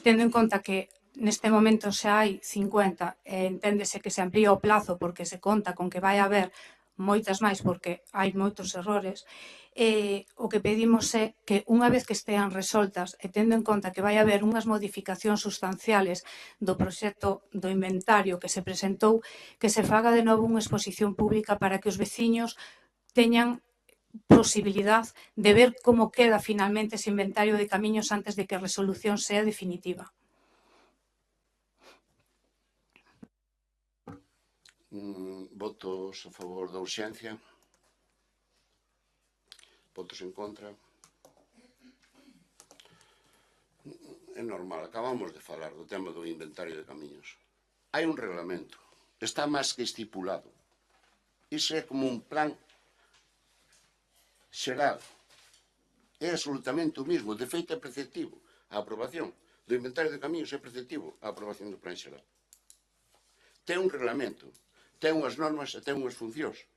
tendo en conta que neste momento xa hai 50, enténdese que se amplía o plazo porque se conta con que vai haber moitas máis porque hai moitos errores, o que pedimos é que unha vez que estean resoltas e tendo en conta que vai haber unhas modificacións sustanciales do proxecto do inventario que se presentou, que se faga de novo unha exposición pública para que os veciños teñan posibilidad de ver como queda finalmente ese inventario de camiños antes de que a resolución sea definitiva. Votos a favor da urxencia. Votos en contra. É normal, acabamos de falar do tema do inventario de camiños. Hai un reglamento, está máis que estipulado. Iso é como un plan xeral. É absolutamente o mismo, de feito é preceptivo. A aprobación do inventario de camiños é preceptivo a aprobación do plan xeral. Ten un reglamento, ten unhas normas e ten unhas funcións.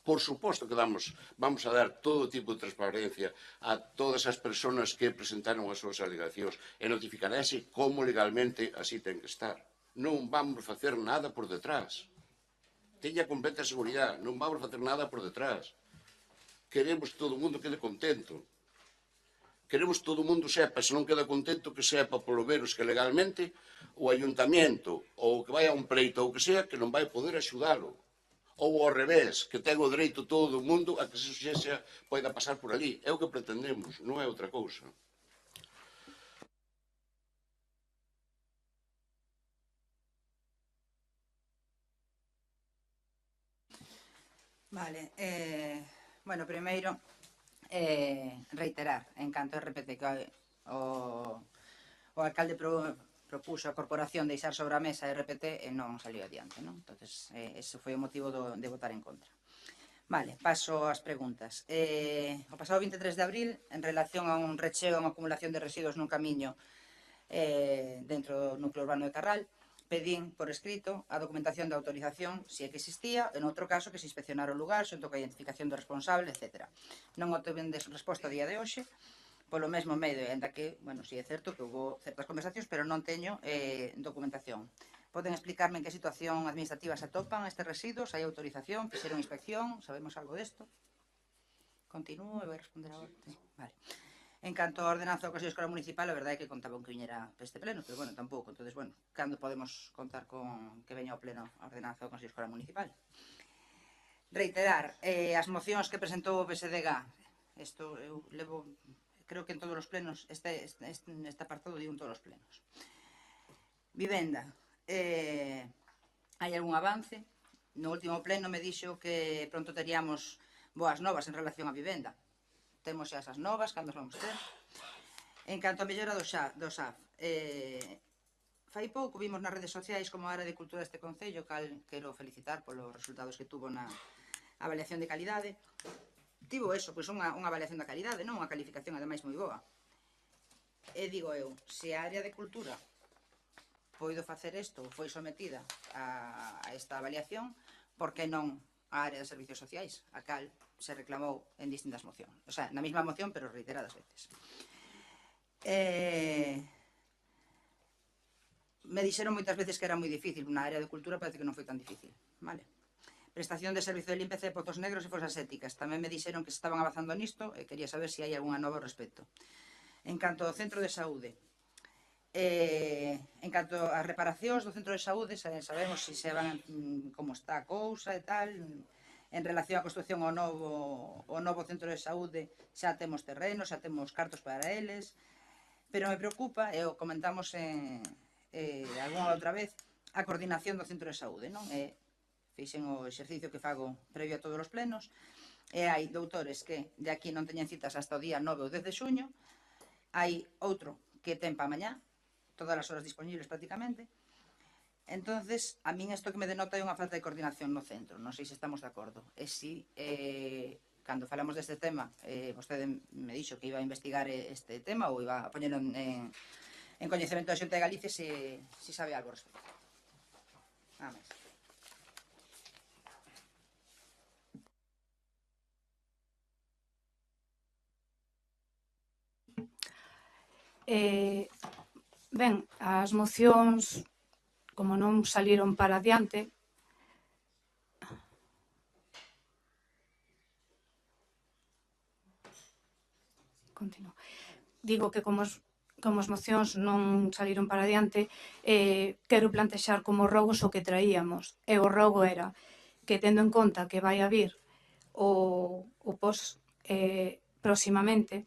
Por suposto que vamos a dar todo tipo de transparencia a todas as persoas que presentaron as súas alegacións e notificarase como legalmente así ten que estar. Non vamos facer nada por detrás. Teña completa seguridade, non vamos facer nada por detrás. Queremos que todo o mundo quede contento. Queremos que todo o mundo sepa, se non queda contento, que sepa polo menos que legalmente o ayuntamiento ou que vai a un pleito ou que sea, que non vai poder axudalo. Ou ao revés, que ten o dereito todo o mundo a que se xusticia poida pasar por ali. É o que pretendemos, non é outra cousa. Vale, bueno, primeiro, reiterar, en canto a RPT, que o alcalde propuxo a corporación deixar sobre a mesa RPT e non salió adiante, non? Entonces, ese foi o motivo de votar en contra. Vale, paso ás preguntas. O pasado 23 de abril, en relación a un recheo, a unha acumulación de residuos nun camiño dentro do núcleo urbano de Carral, pedín por escrito a documentación de autorización, se é que existía, en outro caso que se inspeccionara o lugar, xunto coa identificación do responsable, etc. Non obtiven resposta a día de hoxe, polo mesmo medio, ainda que, bueno, si é certo que houve certas conversacións, pero non teño documentación. Poden explicarme en que situación administrativa se atopan estes residuos? Hai autorización? Fixeron inspección? Sabemos algo desto? Continúo e vou responder agora. Sí. Vale. En canto a ordenanza do Consello Escolar Municipal, a verdade é que contaba que viñera este pleno, pero bueno, tampouco. Entonces, bueno, cando podemos contar con que veña ao pleno a ordenanza do Consello Escolar Municipal? Reiterar, as mocións que presentou o PSDG, isto eu levo, creo que en todos os plenos, este apartado digo en todos os plenos. Vivenda, hai algún avance? No último pleno me dixo que pronto teríamos boas novas en relación á vivenda. Temos xa esas novas, cando vamos ter? En canto a mellora do SAF, fai pouco vimos nas redes sociais como a área de cultura deste concello, cal quero felicitar polos resultados que tuvo na avaliación de calidade. Tivo eso, pois unha avaliación da calidade, non unha calificación ademais moi boa. E digo eu, se a área de cultura poido facer isto, foi sometida a esta avaliación, por que non a área de servicios sociais, a cal se reclamou en distintas mocións. O sea, na mesma moción, pero reiteradas veces. Me dixeron moitas veces que era moi difícil, na área de cultura parece que non foi tan difícil. Vale. Prestación de servizo de limpeza de pozos negros e fosas éticas. Tamén me dixeron que se estaban avanzando nisto e quería saber se hai algunha nova ao respecto. En canto ao centro de saúde, en canto ás reparacións do centro de saúde, sabemos se van como está a cousa e tal. En relación á construcción ao novo centro de saúde, xa temos terrenos, xa temos cartos para eles, pero me preocupa, e o comentamos algunha outra vez, a coordinación do centro de saúde, non? Fixen o exercicio que fago previo a todos os plenos, e hai doutores que de aquí non teñen citas hasta o día 9 ou 10 de xuño, hai outro que ten pa mañá, todas as horas disponibles prácticamente. Entonces, a min isto que me denota é unha falta de coordinación no centro, non sei se estamos de acordo. E si, cando falamos deste tema, vostede me dixo que iba a investigar este tema ou iba a poñelo en coñecemento da Xunta de Galicia se sabe algo ao respecto. Nada máis. Ben, as mocións, como non saliron para adiante, Continuo. Digo que como as mocións non saliron para adiante, quero plantexar como rogos o que traíamos. E o rogo era que, tendo en conta que vai a vir o pos próximamente,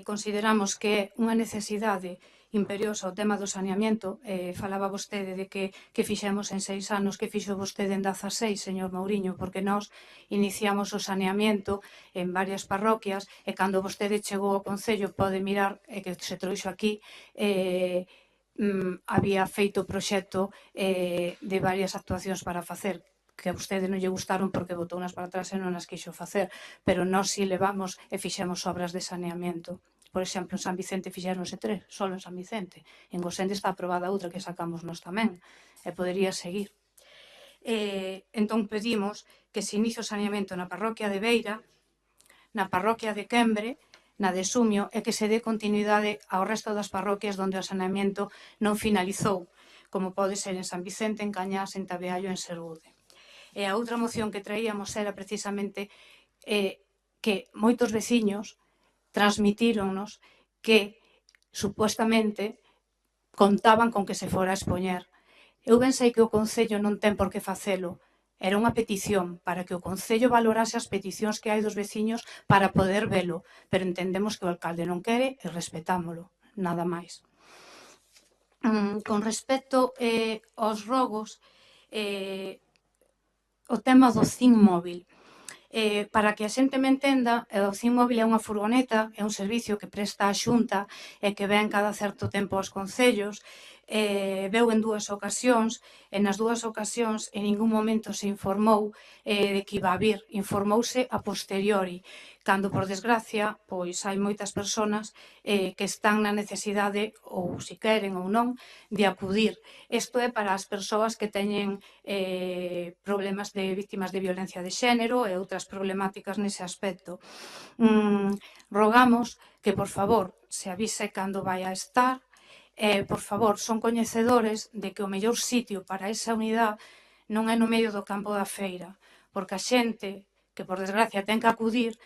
consideramos que é unha necesidade imperiosa o tema do saneamento. Falaba vostede de que fixemos en 6 anos, que fixo vostede en 16, señor Mouriño, porque nós iniciamos o saneamento en varias parroquias e cando vostede chegou ao Concello, pode mirar, que se trouxo aquí, había feito o proxecto de varias actuacións para facer, que a vostede non lle gustaron porque botou unas para atrás e non as quixo facer, pero nós si levamos e fixemos obras de saneamento. Por exemplo, en San Vicente fixéronse 3, solo en San Vicente. En Gosende está aprobada outra que sacamos nós tamén, e podería seguir. Entón pedimos que se inicie o saneamento na parroquia de Beira, na parroquia de Quembre, na de Sumio, e que se dé continuidade ao resto das parroquias onde o saneamento non finalizou, como pode ser en San Vicente, en Cañás, en Tabeallo e en Sergude. E a outra moción que traíamos era precisamente que moitos veciños transmitíronnos que supuestamente contaban con que se fora a expoñer. Eu ben sei que o Concello non ten por que facelo. Era unha petición para que o Concello valorase as peticións que hai dos veciños para poder velo, pero entendemos que o alcalde non quere e respetámolo, nada máis. Con respecto aos rogos, o tema do CIN móvil. Para que a xente me entenda, o CIN móvil é unha furgoneta, é un servicio que presta a Xunta e que ven cada certo tempo aos concellos. Veu en 2 ocasións, e nas 2 ocasións en ningún momento se informou de que iba a vir, informouse a posteriori, cando, por desgracia, pois hai moitas persoas que están na necesidade, ou se queren ou non, de acudir. Isto é para as persoas que teñen problemas de víctimas de violencia de xénero e outras problemáticas nese aspecto. Rogamos que, por favor, se avise cando vai a estar. Por favor, son coñecedores de que o mellor sitio para esa unidade non é no medio do campo da feira, porque a xente que, por desgracia, ten que acudir,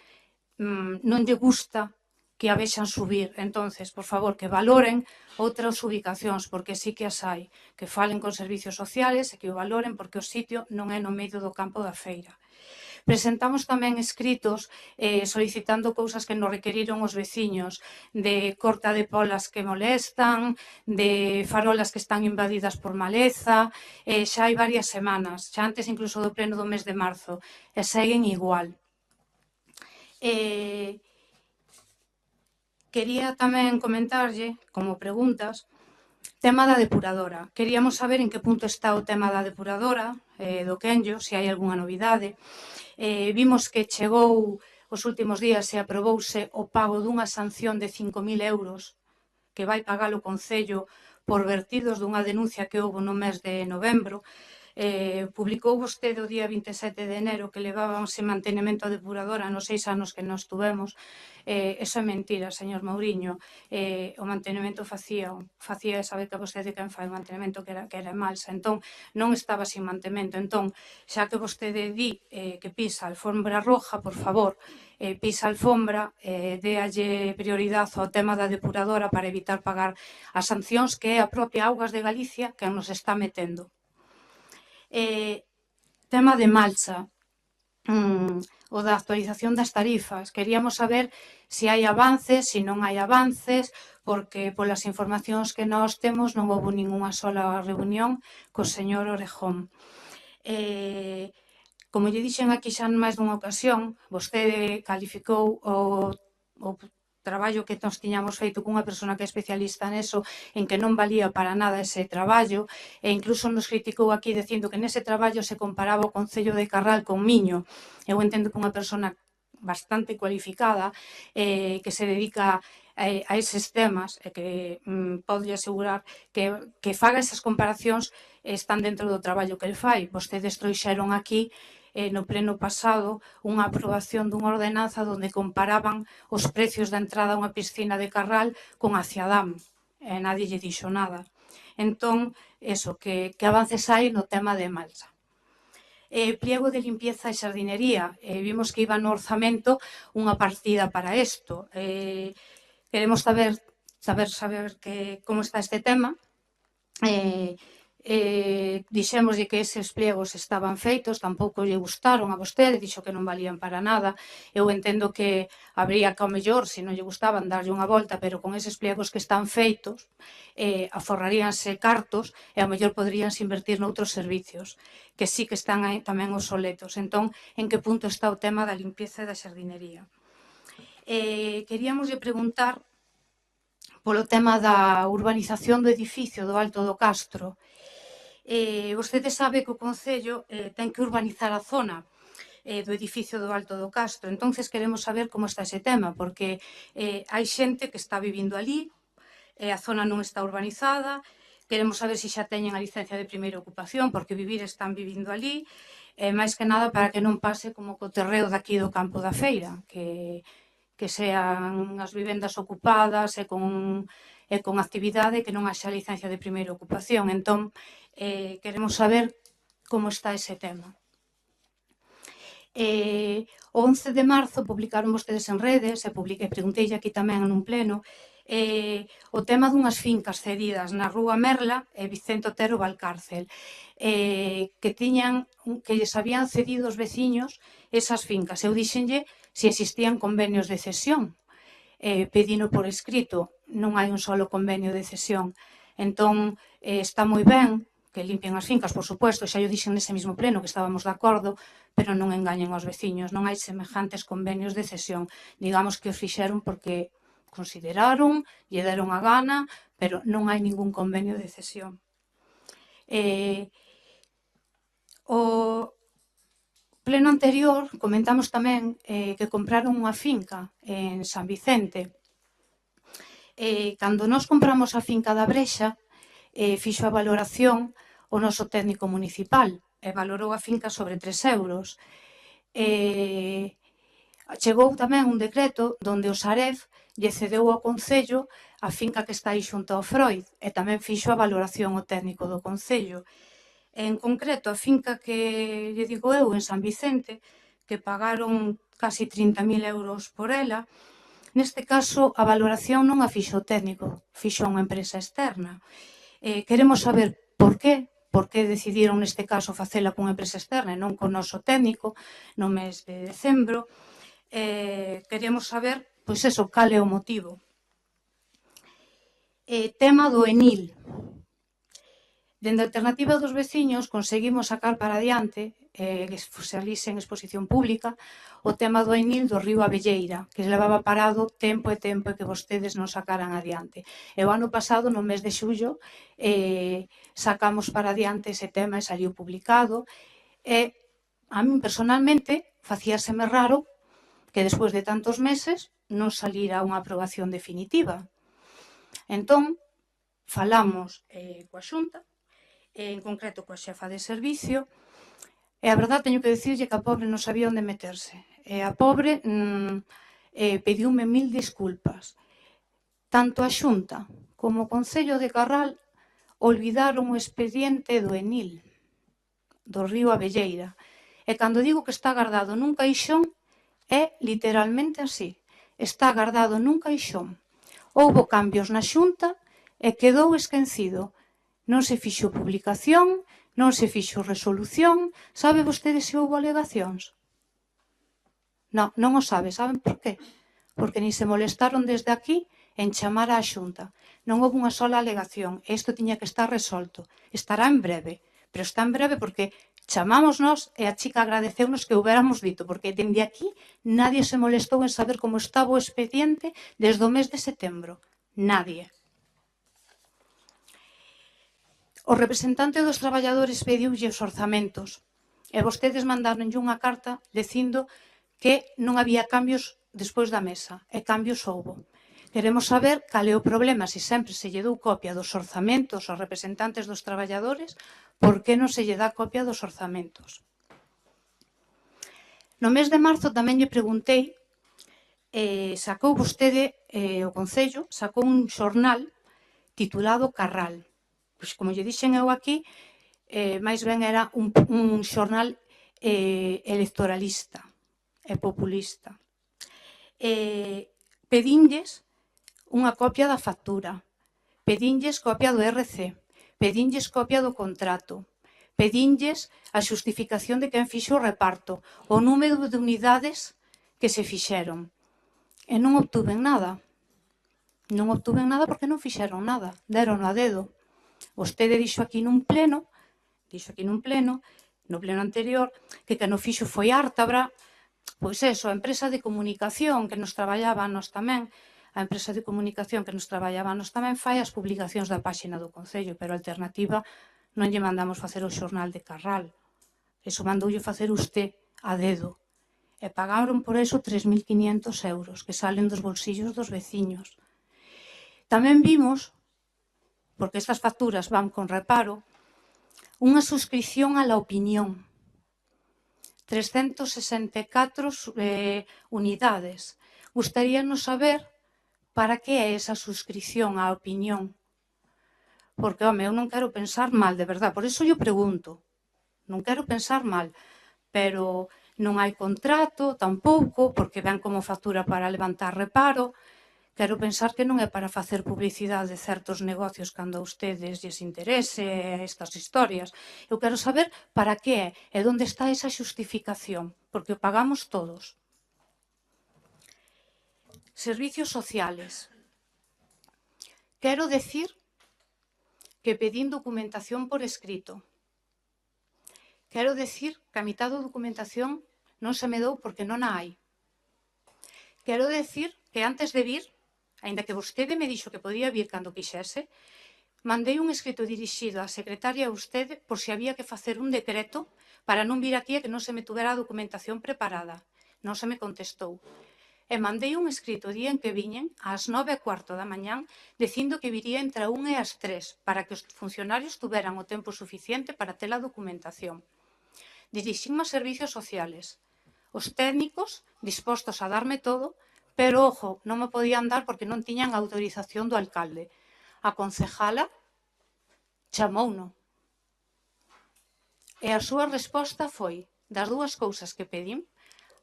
non lle gusta que a vexan subir. Entonces, por favor, que valoren outras ubicacións, porque sí que as hai, que falen con servicios sociales e que o valoren, porque o sitio non é no medio do campo da feira. Presentamos tamén escritos solicitando cousas que nos requeriron os veciños, de corta de polas que molestan, de farolas que están invadidas por maleza, xa hai varias semanas, xa antes incluso do pleno do mes de marzo, e seguen igual. Quería tamén comentarlle, como preguntas, tema da depuradora. Queríamos saber en que punto está o tema da depuradora, do Quenllo, se hai algunha novidade. Vimos que chegou os últimos días e aprobouse o pago dunha sanción de 5.000 euros que vai pagar o Concello por vertidos dunha denuncia que houve no mes de novembro. Publicou vostede o día 27 de enero que levaban sen mantenimento a depuradora nos 6 anos que nós tuvemos. Eso é mentira, señor Mouriño. O mantenimento facía, sabe que vostede quen fai o mantenimento que era Malsa, entón non estaba sin mantenimento. Entón, xa que vostede di que pisa a alfombra roja, por favor, pisa a alfombra, déalle prioridade ao tema da depuradora para evitar pagar as sancións que é a propia Augas de Galicia que nos está metendo. Tema de Malsa, o da actualización das tarifas. Queríamos saber se hai avances, se non hai avances, porque polas informacións que nós temos non houve ningunha sola reunión co señor Orejón. Como lle dixen aquí xa máis dunha ocasión, vostede calificou o traballo que nós tiñamos feito cunha persona que é especialista neso, en que non valía para nada ese traballo, e incluso nos criticou aquí dicindo que nese traballo se comparaba o Concello de Carral con Miño. Eu entendo que unha persona bastante cualificada que se dedica a eses temas e que pode asegurar que faga esas comparacións están dentro do traballo que el fai. Vostedes trouxeron aquí no pleno pasado unha aprobación dunha ordenanza onde comparaban os precios da entrada a unha piscina de Carral con a Ciadam, e nadie lle dixo nada. Entón, eso, que avances hai no tema de Malsa. pliego de limpieza e xardinería. Vimos que iba no orzamento unha partida para isto. Queremos saber como está este tema. Dixémoslle que eses pliegos estaban feitos, tampouco lle gustaron a vostede, dixo que non valían para nada. Eu entendo que habría que ao mellor, se non lle gustaban, darlle unha volta, pero con eses pliegos que están feitos aforraríanse cartos e ao mellor poderíanse invertir noutros servicios que sí que están aí tamén obsoletos. Entón, en que punto está o tema da limpieza e da xardinería? Queríamoslle preguntar polo tema da urbanización do edificio do Alto do Castro. Vostede sabe que o Concello ten que urbanizar a zona do edificio do Alto do Castro. Entonces queremos saber como está ese tema, porque hai xente que está vivindo ali, a zona non está urbanizada, queremos saber se xa teñen a licencia de primeira ocupación, porque vivir están vivindo ali, máis que nada para que non pase como co terreo daqui do Campo da Feira, que sean as vivendas ocupadas e con actividade que non haxa licencia de primeira ocupación. Entón, queremos saber como está ese tema. O 11 de marzo publicaron vostedes en redes, e preguntei aquí tamén nun pleno, o tema dunhas fincas cedidas na Rúa Merla e Vicente Otero Valcárcel, que lles habían cedido os veciños esas fincas. Eu dixenlle se existían convenios de cesión. Pedino por escrito, non hai un solo convenio de cesión. Entón, está moi ben que limpien as fincas, por suposto, xa yo dixen nese mismo pleno que estábamos de acordo, pero non engañen aos veciños, non hai semejantes convenios de cesión. Digamos que os fixeron porque consideraron, lle deron a gana, pero non hai ningún convenio de cesión. O pleno anterior comentamos tamén que compraron unha finca en San Vicente. Cando nós compramos a finca da Brexa, fixo a valoración o noso técnico municipal e valorou a finca sobre 3 euros. Chegou tamén un decreto onde o Saref lle cedeu ao Concello a finca que está aí xunto ao Freud e tamén fixo a valoración o técnico do Concello. En concreto, a finca que lle digo eu, en San Vicente, que pagaron casi 30.000 euros por ela, neste caso a valoración non a fixo o técnico, fixo unha empresa externa. Queremos saber por qué decidiron neste caso facela cunha empresa externa e non con noso técnico no mes de decembro. Queremos saber, pois eso, cal é o motivo. Tema do Enil. Dende a Alternativa dos Veciños conseguimos sacar para adiante, que salise en exposición pública, o tema do Enil do río Abelleira, que se levaba parado tempo e tempo e que vostedes non sacaran adiante. E o ano pasado, no mes de xullo, sacamos para adiante ese tema e saliu publicado. E a mí personalmente facíaseme raro que despois de tantos meses non salira unha aprobación definitiva. Entón, falamos coa Xunta, en concreto coa xefa de servicio, e a verdade teño que dicirlle que a pobre non sabía onde meterse. E a pobre pediume 1000 disculpas. Tanto a Xunta como o Concello de Carral olvidaron o expediente do Enil, do río Abelleira. E cando digo que está guardado nun caixón, é literalmente así. Está guardado nun caixón. Houbo cambios na Xunta e quedou esquecido. Non se fixo publicación, non se fixo resolución. Sabe vostede se houbo alegacións? Non o sabe. Saben por qué? Porque nin se molestaron desde aquí en chamar á Xunta. Non houve unha sola alegación. Isto tiña que estar resolto. Estará en breve. Pero está en breve porque chamamos nós e a chica agradeceunos que houbéramos dito, porque dende aquí nadie se molestou en saber como estaba o expediente desde o mes de setembro. Nadie. O representante dos traballadores pediulle os orzamentos e vostedes mandaronlle unha carta dicindo que non había cambios despois da mesa, e cambios houbo. Queremos saber cal é o problema, se sempre se lle dou copia dos orzamentos aos representantes dos traballadores, por que non se lle dá copia dos orzamentos. No mes de marzo tamén lle preguntei, sacou vostede, o Concello, sacou un xornal titulado Carral. Pois como lle dixen eu aquí, máis ben era un xornal electoralista e populista. Pedinlles unha copia da factura, pedinlles copia do RC, pedinlles copia do contrato, pedinlles a xustificación de quen fixo o reparto, o número de unidades que se fixeron. E non obtuven nada. Non obtuven nada porque non fixeron nada, deron a dedo. Vostede dixo aquí nun pleno, no pleno anterior, que non fixo foi Ártabra, pois eso, a empresa de comunicación que nos traballaba a nos tamén, fai as publicacións da páxina do Concello, pero a alternativa non lle mandamos facer o xornal de Carral. Eso mandoulle facer usted a dedo. E pagaron por eso 3.500 euros que salen dos bolsillos dos veciños. Tamén vimos, porque estas facturas van con reparo, unha suscripción a la opinión. 364 unidades. Gustaríanos saber para que é esa suscripción á opinión. Porque, home, eu non quero pensar mal, de verdad, por iso yo pregunto. Non quero pensar mal, pero non hai contrato tampouco, porque ven como factura para levantar reparo. Quero pensar que non é para facer publicidade de certos negocios cando a ustedes lles interese estas historias. Eu quero saber para que é e onde está esa xustificación, porque o pagamos todos. Servicios sociales. Quero decir que pedín documentación por escrito. Quero decir que a mitad da documentación non se me dou porque non a hai. Quero decir que antes de vir, aínda que vostede me dixo que podía vir cando quixese, mandei un escrito dirixido á secretaria a vostede por se había que facer un decreto para non vir aquí e que non se me tuvera a documentación preparada. Non se me contestou. E mandei un escrito o día en que viñen, ás 9:15 da mañán, dicindo que viría entre a 1 e as 3 para que os funcionarios tuveran o tempo suficiente para ter a documentación. Dirixinme a servicios sociales. Os técnicos dispostos a darme todo, pero, ojo, non me podían dar porque non tiñan autorización do alcalde. A concejala chamouno. E a súa resposta foi, das dúas cousas que pedín,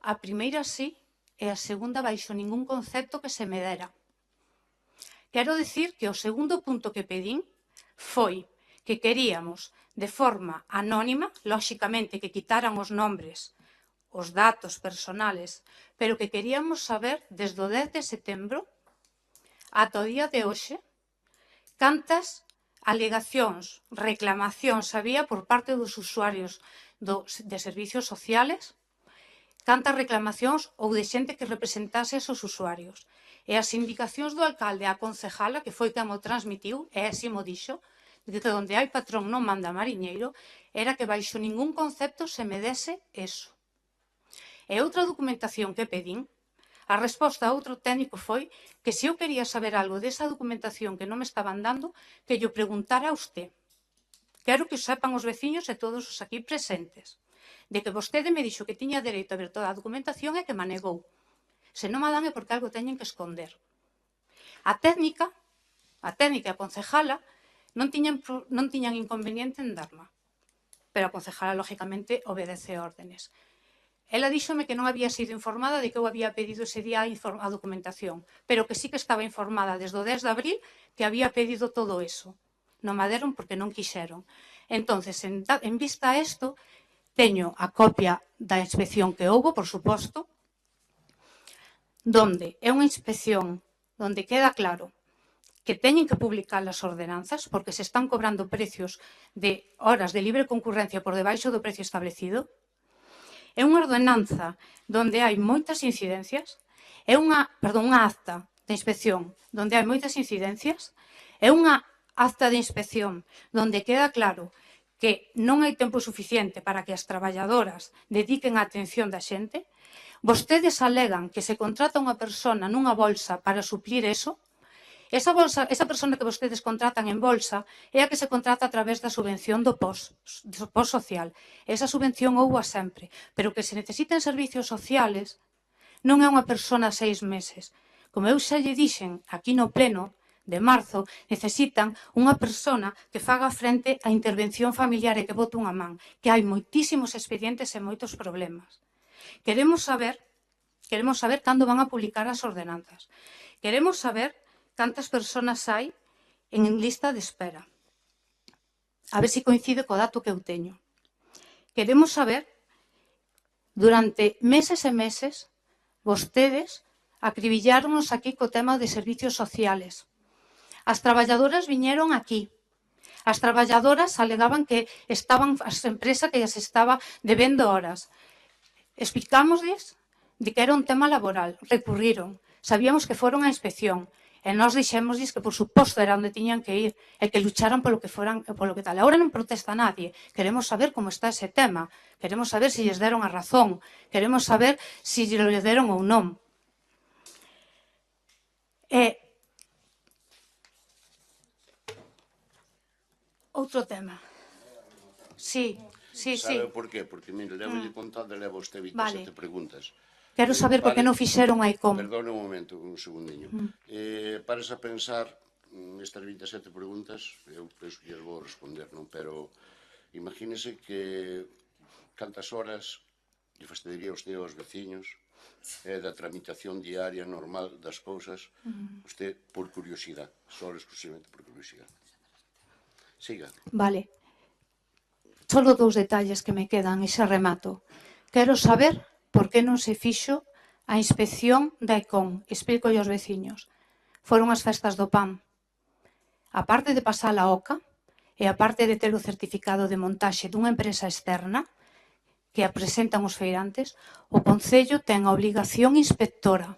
a primeira sí e a segunda baixo ningún concepto que se me dera. Quero dicir que o segundo punto que pedín foi que queríamos, de forma anónima, lóxicamente que quitaran os nombres, os datos personales, pero que queríamos saber desde o 10 de setembro ata o día de hoxe cantas alegacións, reclamacións había por parte dos usuarios de servicios sociales, cantas reclamacións ou de xente que representase esos usuarios. E as indicacións do alcalde á concejala, que foi quen o transmitiu, e así mo dixo, de que onde hai patrón non manda mariñeiro, era que baixo ningún concepto se me dese eso. E outra documentación que pedín, a resposta a outro técnico foi que se eu quería saber algo desa documentación que non me estaban dando, que yo preguntara a usted. Quero que o sepan os veciños e todos os aquí presentes, de que vostede me dixo que tiña dereito a ver toda a documentación e que me negou. Se non me dan é porque algo teñen que esconder. A técnica e a concejala non tiñan inconveniente en darma, pero a concejala, lógicamente, obedece órdenes. Ela díxome que non había sido informada de que eu había pedido ese día a documentación, pero que sí que estaba informada desde o 10 de abril que había pedido todo eso. Non me deron porque non quixeron. Entonces, en vista a isto, teño a copia da inspección que houbo, por suposto, donde é unha inspección donde queda claro que teñen que publicar as ordenanzas porque se están cobrando precios de horas de libre concurrencia por debaixo do precio establecido. É unha ordenanza donde hai moitas incidencias, é unha acta de inspección donde hai moitas incidencias, é unha acta de inspección donde queda claro que non hai tempo suficiente para que as traballadoras dediquen a atención da xente. Vostedes alegan que se contrata unha persona nunha bolsa para suplir eso. Esa persona que vostedes contratan en bolsa é a que se contrata a través da subvención do POS social. Esa subvención houboa sempre, pero que se necesitan servicios sociales non é unha persona 6 meses. Como eu xa lle dixen aquí no pleno, de marzo necesitan unha persona que faga frente á intervención familiar e que bote unha man, que hai moitísimos expedientes e moitos problemas. Queremos saber cando van a publicar as ordenanzas. Queremos saber cantas persoas hai en lista de espera. A ver se coincide co dato que eu teño. Queremos saber, durante meses e meses, vostedes acribilláronos aquí co tema de servicios sociales. As traballadoras viñeron aquí. As traballadoras alegaban que estaban as empresas que as estaba debendo horas. Explicámosles de que era un tema laboral, recurriron, sabíamos que foron á inspección, e nós dixémosles que, por suposto, era onde tiñan que ir, e que lucharan polo que tal. Agora non protesta nadie, queremos saber como está ese tema, queremos saber se lles deron a razón, queremos saber se lles deron ou non. Outro tema. Sí. Sabe por qué? Porque, mire, levo-lle contada, levo usted 27 preguntas. Quero saber por que non fixeron a ICOM. Perdone un momento, un segundiño. Pares a pensar, estas 27 preguntas, eu penso que lles vou responder, non? Pero imagínese que cantas horas lle fastidiaría usted aos veciños da tramitación diaria normal das cousas, usted por curiosidade, só exclusivamente por curiosidade. Siga. Vale. Solo 2 detalles que me quedan e xa remato. Quero saber por que non se fixo a inspección da ICOM. Explico aos veciños. Foron as festas do pan. A parte de pasar a OCA e a parte de ter o certificado de montaxe dunha empresa externa que a presentan os feirantes, o Concello ten a obligación inspectora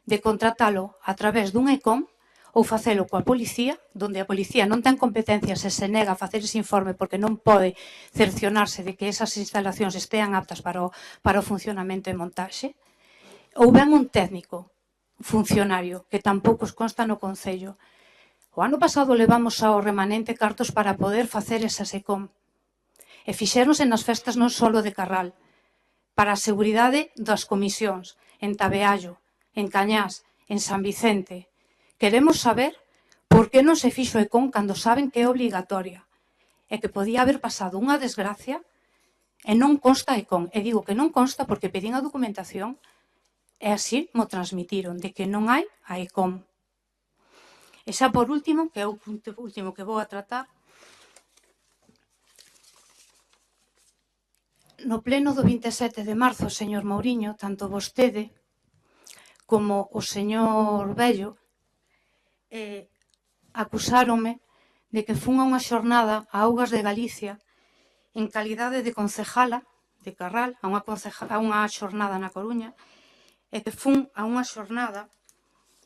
de contratalo a través dun ICOM ou facelo coa policía, onde a policía non ten competencias e se nega a facer ese informe porque non pode cercionarse de que esas instalacións estean aptas para o funcionamento e montaxe, ou ben un técnico, funcionario, que tampouco os consta no Concello. O ano pasado levamos ao remanente cartos para poder facer esa SECOM e fixéronse nas festas non só de Carral, para a seguridade das comisións, en Tabeallo, en Cañás, en San Vicente. Queremos saber por que non se fixo ECOM cando saben que é obligatoria e que podía haber pasado unha desgracia e non consta ECOM. E digo que non consta porque pedín a documentación e así mo transmitiron, de que non hai a ECOM. E xa por último, que é o último que vou a tratar, no pleno do 27 de marzo, señor Mouriño, tanto vostede como o señor Bello acusáronme de que fun a unha xornada a Augas de Galicia en calidade de concejala de Carral, a unha xornada na Coruña, e que fun a unha xornada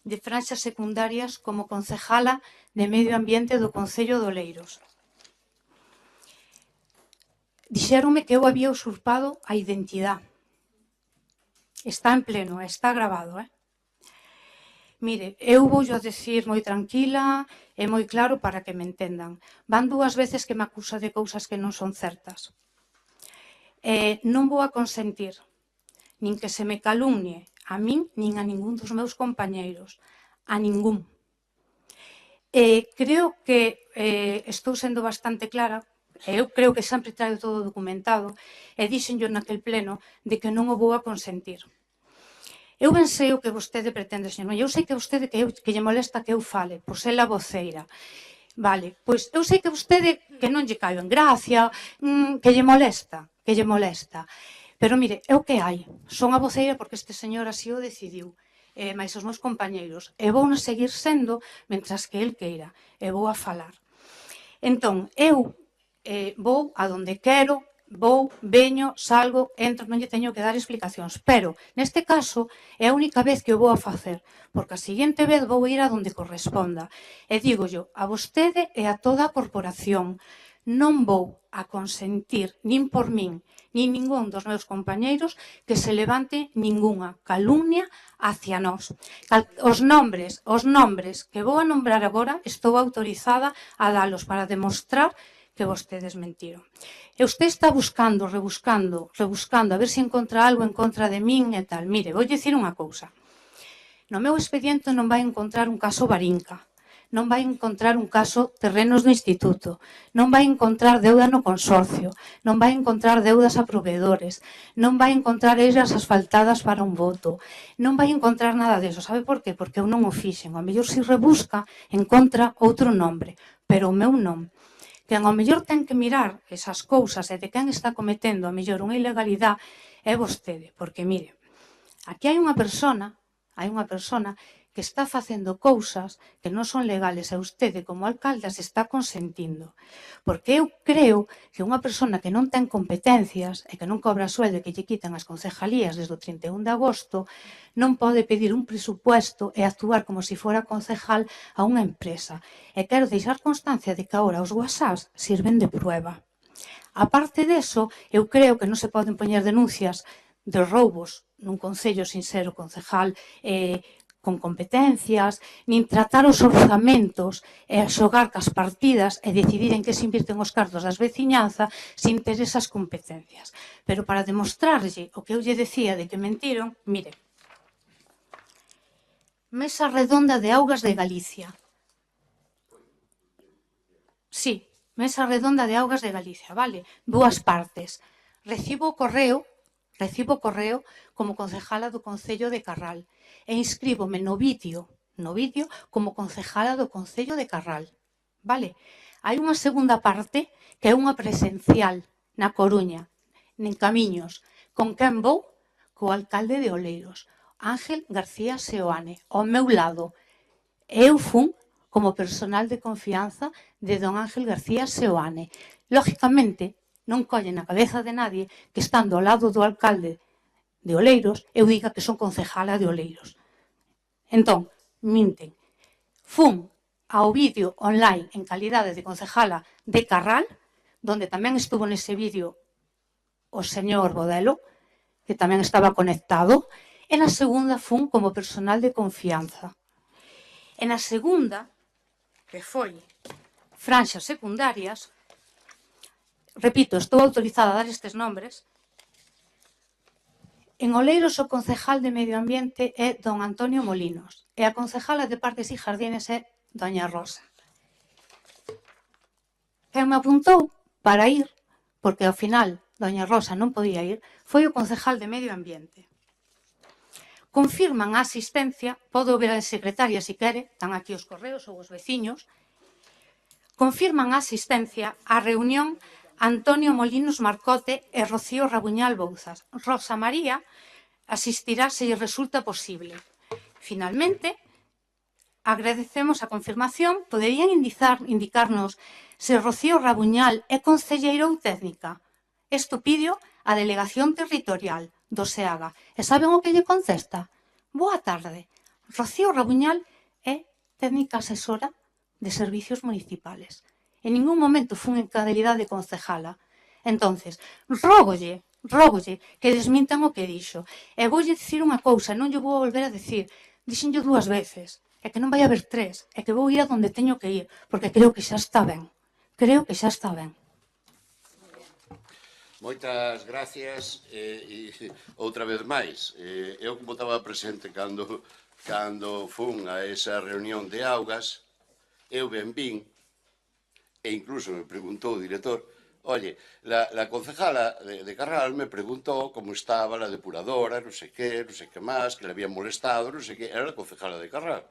de franxas secundarias como concejala de Medio Ambiente do Concello de Oleiros. Dixéronme que eu había usurpado a identidade. Está en pleno, está grabado, Mire, eu vou a decir moi tranquila e moi claro para que me entendan. Van 2 veces que me acusa de cousas que non son certas. Non vou a consentir nin que se me calumnie a min nin a ningún dos meus compañeiros. A ningún. Creo que estou sendo bastante clara. Eu creo que sempre traio todo documentado e dixenllo naquel pleno de que non o vou a consentir. Eu ben sei o que vostede pretende, señor. Eu sei que vostede que lle molesta que eu fale, por ser a voceira. Vale, pois eu sei que vostede que non lle caio en gracia, que lle molesta. Pero mire, eu que hai? Son a voceira porque este señor así o decidiu, máis os meus compañeiros. E vou a seguir sendo mentras que el queira. E vou a falar. Entón, eu vou a donde quero, vou, veño, salgo, entro, non lle teño que dar explicacións. Pero, neste caso, é a única vez que o vou a facer, porque a seguinte vez vou ir a donde corresponda. E dígollo a vostede e a toda a corporación. Non vou a consentir, nin por min, nin ningún dos meus compañeiros, que se levante ningunha calumnia hacia nós. Os nombres que vou a nombrar agora, estou autorizada a dalos para demostrar que vostedes mentiron. E usted está buscando, rebuscando, a ver se encontra algo en contra de min e tal. Mire, vou dicir unha cousa. No meu expediente non vai encontrar un caso Barinca, non vai encontrar un caso terrenos do instituto, non vai encontrar deuda no consorcio, non vai encontrar deudas a proveedores, non vai encontrar ellas asfaltadas para un voto, non vai encontrar nada deso. Sabe por qué? Porque eu non o fixen. Ao mellor se rebusca, encontra outro nombre, pero o meu non. Quen ao mellor ten que mirar esas cousas e de quen está cometendo ao mellor unha ilegalidade é vostede, porque mire, aquí hai unha persona que está facendo cousas que non son legales e vostede como alcalde se está consentindo. Porque eu creo que unha persona que non ten competencias e que non cobra sueldo e que lle quitan as concejalías desde o 31 de agosto non pode pedir un presupuesto e actuar como se fora concejal a unha empresa. E quero deixar constancia de que agora os WhatsApps sirven de prueba. A parte deso, eu creo que non se poden poñer denuncias de roubos nun concello sin ser o concejal con competencias, nin tratar os orzamentos e xogar cas partidas e decidir en que se invirten os cartos das veciñanza sin ter esas competencias. Pero para demostrarlle o que eu lle decía de que mentiron, mire, Mesa Redonda de Augas de Galicia. Sí, Mesa Redonda de Augas de Galicia, vale? Dúas partes. Recibo correo como concejala do Concello de Carral e inscríbome no vídeo como concejala do Concello de Carral, vale? Hai unha segunda parte que é unha presencial na Coruña, en Camiños, con quen vou? Co alcalde de Oleiros, Ángel García Seoane, ao meu lado. Eu fun como personal de confianza de don Ángel García Seoane. Lógicamente, non colle na cabeza de nadie que estando ao lado do alcalde de Oleiros eu diga que son concejala de Oleiros. Entón, minten. Fun ao vídeo online en calidade de concejala de Carral, donde tamén estuvo nese vídeo o señor Bodelo, que tamén estaba conectado, e na segunda fun como personal de confianza. E na segunda, que foi franxas secundarias, repito, estou autorizada a dar estes nombres. En Oleiros o concejal de Medio Ambiente é don Antonio Molinos e a concejala de Parques e Jardines é doña Rosa. Quen me apuntou para ir, porque ao final doña Rosa non podía ir, foi o concejal de Medio Ambiente. Confirman a asistencia, podo ver a secretaria se quere, están aquí os correos ou os veciños, confirman a asistencia á reunión Antonio Molinos Marcote e Rocío Rabuñal Bouzas. Rosa María asistirá se lle resulta posible. Finalmente, agradecemos a confirmación. Poderían indicarnos se Rocío Rabuñal é concelleira ou técnica? Isto pidio a Delegación Territorial do SEAGA. E saben o que lle contesta? Boa tarde. Rocío Rabuñal é técnica asesora de servicios municipales. En ningún momento fun en calidade de concejala. Entonces, rógolle que desmintan o que dixo. E voulle dicir unha cousa, non lle vou volver a dicir. Dixenlle 2 veces. É que non vai haber 3. É que vou ir a donde teño que ir, porque creo que xa está ben. Moitas gracias e outra vez máis. Eu como estaba presente cando fun a esa reunión de augas, eu ben vin, e incluso me preguntou o director, oye, la concejala de Carral me preguntó cómo estaba la depuradora, no sé qué más, que le había molestado, no sé qué, era la concejala de Carral.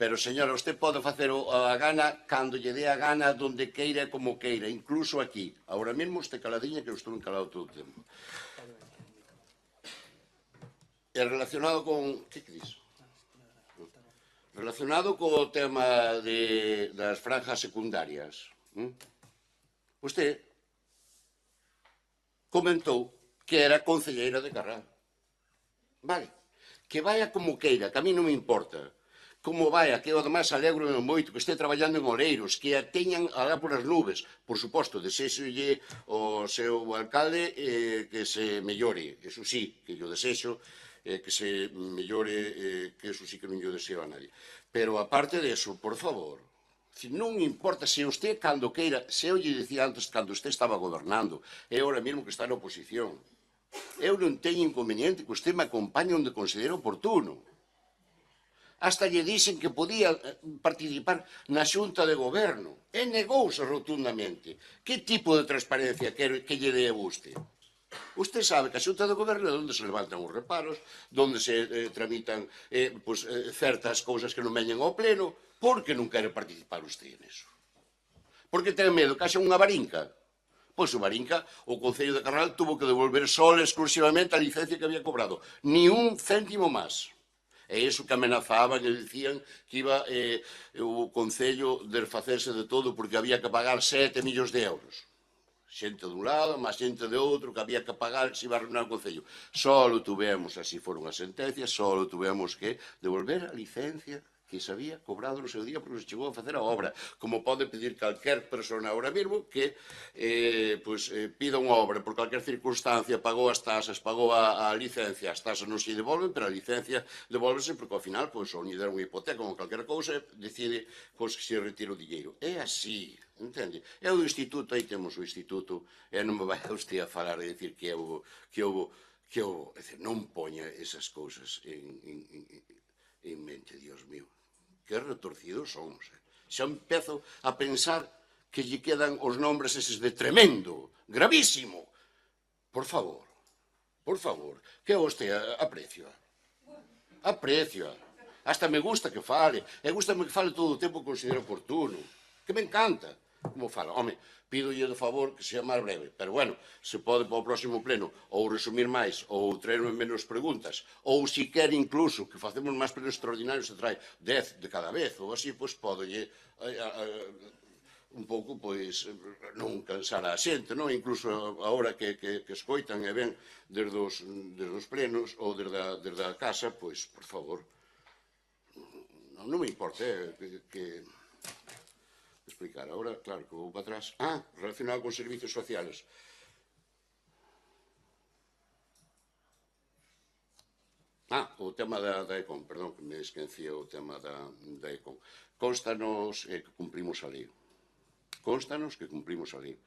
Pero, señora, usted pode facer a gana cando lle dé a gana, donde queira e como queira, incluso aquí. Ahora mesmo usted caladiña, que eu estou encalado todo o tempo. E relacionado con... Que diso? Relacionado co tema das franjas secundarias, usted comentou que era concelleira de Carral. Vale, que vaya como queira, que a mí non me importa. Como vaya, que eu además alegro moito que este traballando en Oleiros, que a teñan alá por as nubes. Por suposto, desexolle ao seu alcalde que se mellore, eso sí, que yo desexo, que se mellore, que eso sí que non yo deseo a nadie. Pero aparte de eso, por favor, non importa se usted cando queira, se eu lle dicía antes cando usted estaba gobernando, é ahora mesmo que está na oposición. Eu non teño inconveniente que usted me acompañe onde considere oportuno. Hasta lle dixen que podía participar na xunta de goberno e negouse rotundamente. Que tipo de transparencia que lle dé a vostede? Usted sabe que a xunta de goberno é onde se levantan os reparos, onde se tramitan certas cousas que non veñen ao pleno, porque non quere participar usted neso. Porque ten medo que haxa unha varinca. Pois o Varinca, o Concello de Carral tuvo que devolver só exclusivamente a licencia que había cobrado. Ni un céntimo máis. E iso que amenazaban e dicían que iba o Concello desfacerse de todo porque había que pagar 7 millóns de euros. Xente dun lado, máis xente de outro, que había que pagar, que se iba a arruinar o Concello. Solo tuvemos, así foron as sentencias, solo tuvemos que devolver a licencia que se había cobrado no seu día porque se chegou a facer a obra. Como pode pedir calquer persona ahora mesmo que pida unha obra por calquer circunstancia, pagou as tasas, pagou a licencia, as tasas non se devolven, pero a licencia devolvese porque ao final ou lle deron unha hipoteca ou calquer cousa, decide que se retira o dinheiro. É así, entende? É o do instituto, aí temos o instituto, e non me vai a usted a falar e dicir que non poña esas cousas en mente, Dios mío. Que retorcidos somos. Xa empezo a pensar que lle quedan os nombres eses de tremendo, gravísimo. Por favor, que vostede aprecia. Aprecia. Hasta me gusta que fale. E gustame que fale todo o tempo que considero oportuno. Que me encanta. Como fala? Home, pídolle de favor que sea máis breve. Pero bueno, se pode para o próximo pleno ou resumir máis, ou traerme menos preguntas, ou se quer incluso que facemos máis plenos extraordinarios e trae 10 de cada vez, ou así, pois podolle un pouco, pois, non cansar a xente, non? Incluso agora que escoitan e ven desde os plenos ou desde a casa, pois, por favor, non me importa que explicar. Ahora, claro, que vou para atrás. Relacionado con servicios sociales. O tema da ECOM, perdón, que me esquecía o tema da ECOM. Constanos que cumprimos a lei. Constanos que cumprimos a lei.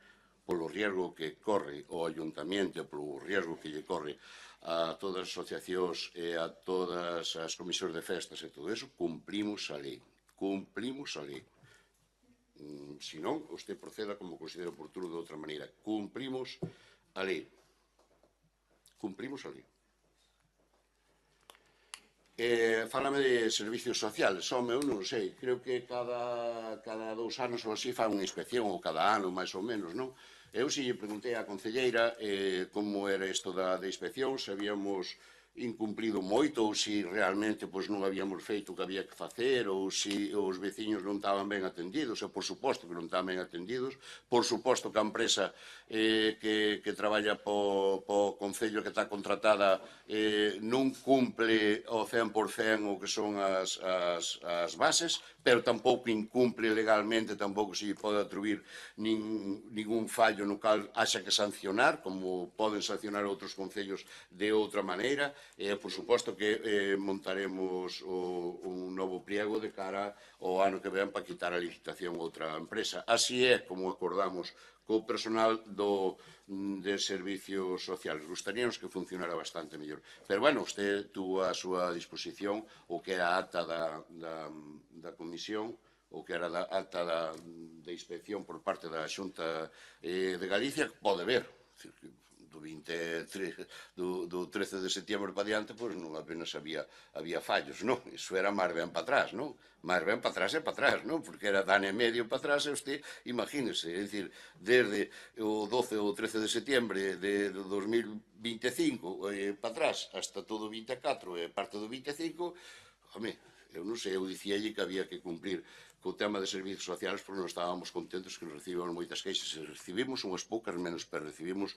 Polo riesgo que corre o ayuntamiento, polo riesgo que lle corre a todas as asociacións e a todas as comisións de festas e todo eso, cumprimos a lei. Cumprimos a lei. Se non, usted proceda como considera oportuno de outra maneira. Cumprimos a lei. Cumprimos a lei. Fálame de servicios sociales. Home, eu non sei. Creo que cada 2 anos ou así fan unha inspección, ou cada ano, máis ou menos, non? Eu si lle preguntei á concelleira como era isto da inspección, se habíamos incumplido moito ou se realmente non habíamos feito o que había que facer ou se os veciños non estaban ben atendidos, e por suposto que non estaban ben atendidos, por suposto que a empresa que traballa po Concello que está contratada non cumple ao 100% o que son as bases, pero tampouco incumple legalmente, tampouco se lle pode atribuir ningún fallo no cal haxa que sancionar, como poden sancionar outros concellos de outra maneira. Por suposto que montaremos un novo pliego de cara ao ano que ven para quitar a licitación a outra empresa. Así é como acordamos co personal de servicios sociales. Gustaríanos que funcionara bastante mellor. Pero, bueno, usted tuvo a súa disposición o que era a acta da comisión, o que era a acta de inspección por parte da Xunta de Galicia, que pode ver. Do 13 de setiembre para diante, pois non apenas había fallos, non? Iso era máis ben para atrás, non? Máis ben para atrás e para atrás, non? Porque era dano e medio para atrás, e usted, imagínese, é dicir, desde o 12 ou 13 de setiembre de 2025 para atrás, hasta todo o 24 e parte do 25, home, eu non sei, eu dicíalle que había que cumplir co tema de servicios sociales porque non estábamos contentos que recibimos moitas queixas. Recibimos unhas poucas menos, pero seguimos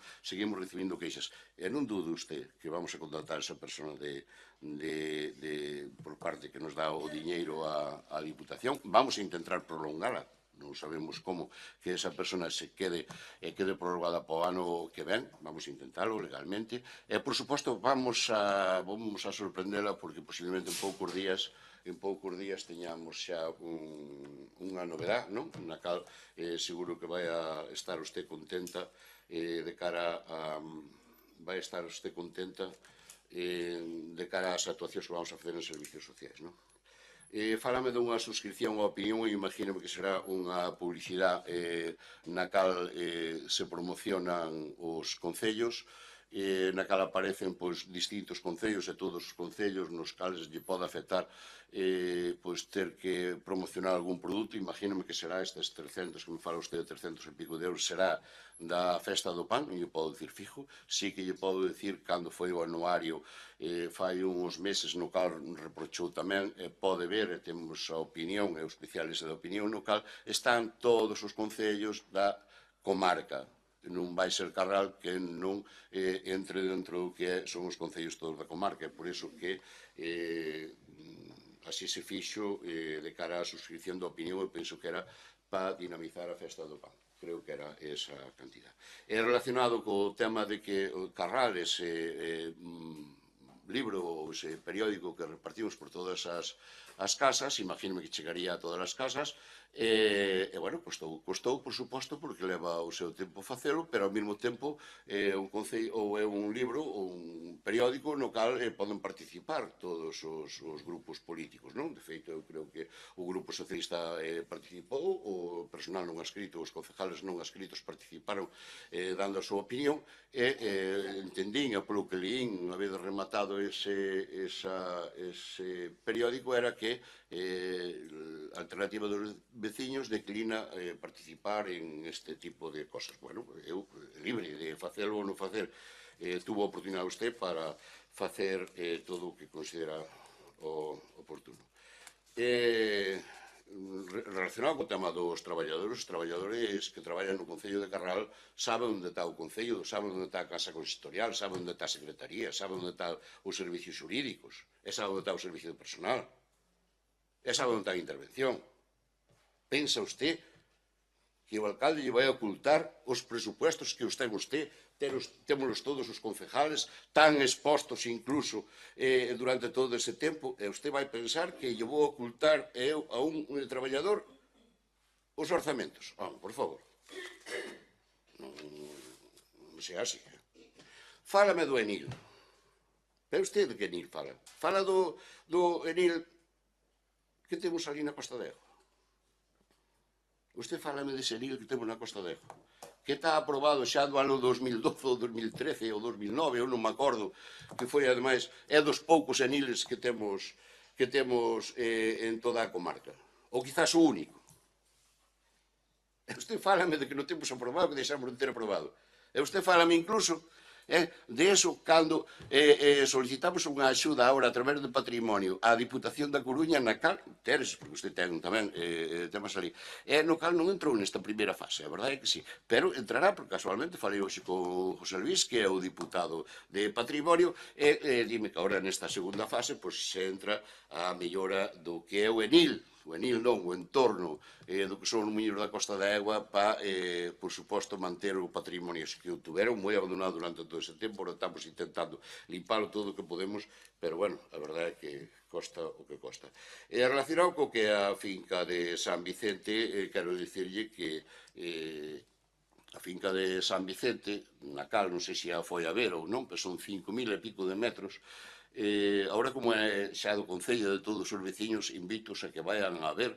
recibindo queixas. E non dude usted que vamos a contratar esa persona por parte que nos dá o diñeiro á Diputación. Vamos a intentar prolongala. Non sabemos como que esa persona se quede prorrogada para o ano que ven. Vamos a intentalo legalmente. E, por suposto, vamos a sorprendela porque posiblemente en poucos días teñamos xa unha novedad, non? Na cal seguro que vai a estar usted contenta de cara vai estar usted contenta de cara ás actuacións que vamos a facer en servicios sociais, non? Fálame dunha suscripción á opinión e imagino que será unha publicidade na cal se promocionan os concellos, na cal aparecen distintos concellos e todos os concellos nos cales lle pode afectar ter que promocionar algún produto. Imagínome que será estes 300, que me fala usted de 300 e pico de euros, será da Festa do Pan, non lle podo dicir fijo. Sí que lle podo dicir cando foi o anuario fai uns meses, no cal reprochou tamén, pode ver, e temos a opinión, e os especiales da opinión, no cal están todos os concellos da comarca. Non vai ser Carral que non entre dentro do que son os concellos todos da comarca, e por iso que así se fixo de cara á suscripción da opinión. Eu penso que era para dinamizar a Festa do Pan. Creo que era esa cantidad. É relacionado co tema de que Carral, ese libro ou ese periódico que repartimos por todas as casas, imagínome que chegaría a todas as casas, e, bueno, costou, por suposto, porque leva o seu tempo facelo, pero ao mesmo tempo é un libro ou un periódico no cal poden participar todos os grupos políticos, non? De feito, eu creo que o Grupo Socialista participou, o personal non adscrito, os concejales non adscritos participaron dando a súa opinión, e entendín, e polo que leín, unha vez rematado ese periódico, era que a alternativa dos veciños declina participar en este tipo de cosas. Bueno, eu libre de facelo ou non facer. Tuvo a oportunidade usted para facer todo o que considera oportuno. Relacionado co tema dos traballadores, os traballadores que traballan no Concello de Carral saben onde está o Concello, saben onde está a Casa Consistorial, saben onde está a Secretaría, saben onde está os servicios xurídicos, e saben onde está o servicio de personal, e saben onde está a intervención. Pensa usted que o alcalde lle vai ocultar os presupuestos que os ten usted, témolos todos os concejales, tan expostos incluso durante todo ese tempo, e usted vai pensar que lle vou ocultar a un traballador os orzamentos? Por favor. Non sea así. Fálame do Enil. Pero usted de que Enil fala? Fala do Enil que temos ali na Costa de Ego. Usted fálame dese Enil que temos na Costa de Ego, que está aprobado xa do ano 2012 ou 2013 ou 2009, eu non me acordo, que foi, ademais, é dos poucos Eniles que temos en toda a comarca, ou quizás o único. E usted fálame de que non temos aprobado, que deixamos de ter aprobado. E usted fálame incluso de eso cando solicitamos unha axuda agora a través do patrimonio á Diputación da Coruña, na cal, teres, porque usted ten tamén temas ali, no cal non entrou nesta primeira fase, a verdade é que sí, pero entrará, porque casualmente falei hoxe con José Luis, que é o diputado de patrimonio, e dime que agora nesta segunda fase se entra a mellora do que é o Enil, non, o entorno do que son os muiños da Costa da Egua para, por suposto, manter o patrimonio que o tuveron moi abandonado durante todo ese tempo. Ahora estamos intentando limpalo todo o que podemos, pero, bueno, a verdade é que costa o que costa. Relacionado co que é a finca de San Vicente, quero dicirlle que a finca de San Vicente, na cal non sei se a foi a ver ou non, pero son 5.000 e pico de metros. Agora, como é xa do Concello de todos os veciños, invitos a que vayan a ver,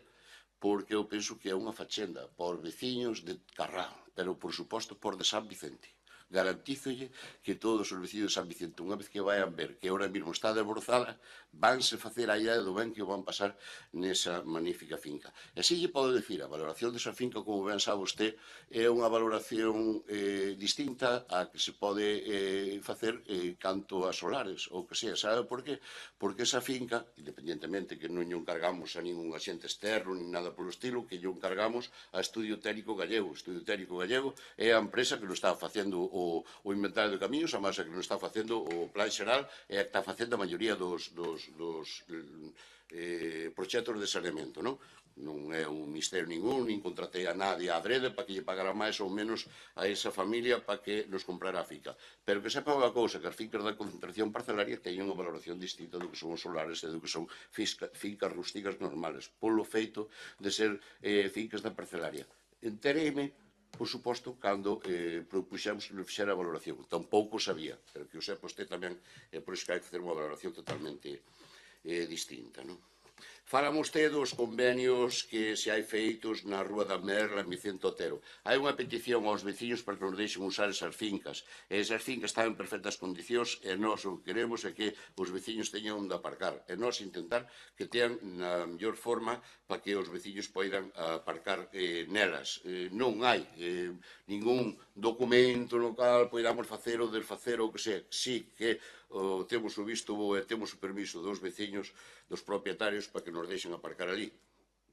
porque eu penso que é unha fachenda por veciños de Carral, pero, por suposto, por de San Vicente. Garantízolle que todos os veciños de San Vicente, unha vez que vayan ver que ahora mesmo está desbrozada, vanse facer a idea do ben que o van pasar nesa magnífica finca. E así lle podo dicir, a valoración desa finca, como ben sabe usted, é unha valoración distinta a que se pode facer canto a solares, ou que sea. Sabe por qué? Porque esa finca, independentemente que non lle encargamos a ningún axente externo, nin nada polo estilo, que lle encargamos a Estudio Técnico Gallego. Estudio Técnico Gallego é a empresa que lo está facendo o inventario de camiños, a masa que non está facendo o plan xeral, e que está facendo a maioría dos proxectos de saneamento, non? Non é un misterio ningún, nin contratei a nadie a adrede para que lle pagara máis ou menos a esa familia para que nos comprara a finca. Pero que sepa unha cousa, que as fincas da concentración parcelaria teñen unha valoración distinta do que son os solares e do que son fincas rústicas normales, polo feito de ser fincas da parcelaria. Entereime por suposto, cando propuxemos que nos fixera a valoración. Tampouco sabía, pero que o sepa usted tamén, é por iso que hai que facer unha valoración totalmente distinta, non? Falan vostede dos convenios que se hai feitos na Rúa da Merla, en Vicente Otero. Hai unha petición aos veciños para que nos deixen usar esas fincas. Esas fincas están en perfectas condicións e nós o que queremos é que os veciños teñan onde aparcar. E nós intentar que tean na mellor forma para que os veciños poidan aparcar nelas. Non hai ningún documento no cal poidamos facer ou desfacer ou que sea. Sí que temos o visto e temos o permiso dos veciños, dos propietarios, para que nos deixen aparcar ali.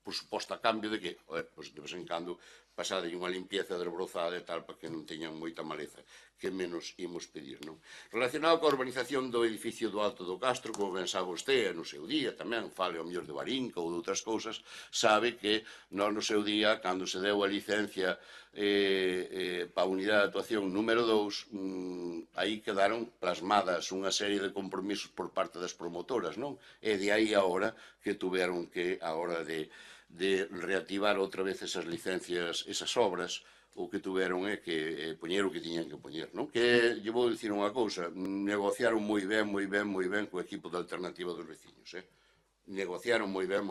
Por suposto, a cambio de que, pois, de vez en cando, pasada unha limpieza desbrozada e tal, para que non teñan moita maleza, que menos imos pedir, non? Relacionado coa urbanización do edificio do Alto do Castro, como pensaba vostede no seu día, tamén, fale ao mellor de Barinca ou de outras cousas, sabe que nós no seu día, cando se deu a licencia para a unidade de actuación número 2, aí quedaron plasmadas unha serie de compromisos por parte das promotoras, non? E de aí a hora que tuveron que, a hora de reactivar outra vez esas licencias, esas obras, o que tuveron é que poñer o que tiñan que poñer, non? Que lle vou dicir unha cousa, negociaron moi ben co equipo de alternativa dos veciños, negociaron moi ben,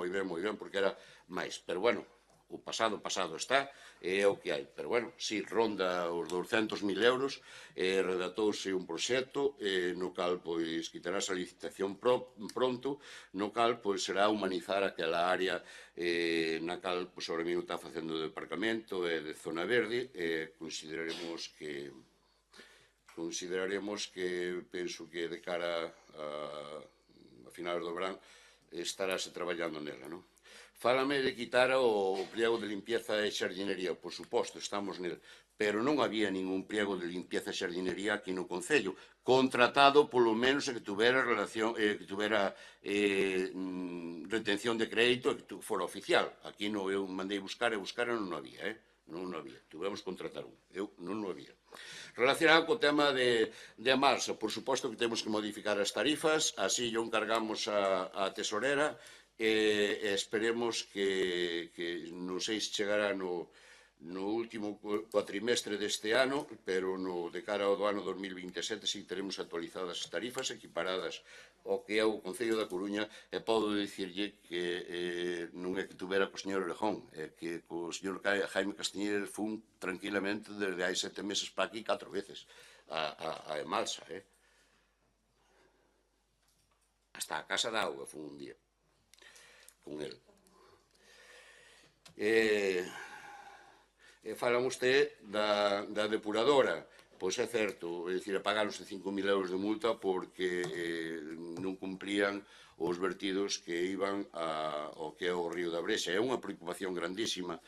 porque era máis, pero bueno, o pasado está, é o que hai. Pero, bueno, si ronda os 200.000 euros, redactouse un proxecto no cal, pois, quitarás a licitación pronto, no cal, pois, será humanizar aquela área na cal, pois, ahora mesmo está facendo de aparcamento e de zona verde, consideraremos que penso que de cara a finales do verán estaráse traballando nela, non? Fálame de quitar o pliego de limpieza e xardinería, por suposto, estamos nel, pero non había ningún pliego de limpieza e xardinería aquí no Concello, contratado polo menos que tuvera retención de crédito e que fora oficial. Aquí non eu mandei buscar e non había, non había, tuvemos que contratar un, eu non había. Relacionado co tema de Amalsa, por suposto que temos que modificar as tarifas, así yo encargamos a tesorera, e esperemos que non sei se chegará no último cuatrimestre deste ano, pero de cara ao do ano 2027 si teremos actualizadas as tarifas equiparadas ao que é o Concello da Coruña, e podo dicirlle que non é que tuvera co señor Orejón, é que co señor Jaime Castiñeira fun tranquilamente desde hai 7 meses para aquí 4 veces a Emalsa, hasta a Casa da Auga fun un día con el. Falan usted da depuradora. Pois é certo, é dicir, pagaronse 5.000 euros de multa porque non cumprían os vertidos que iban ao que é o río da Brexa. É unha preocupación grandísima,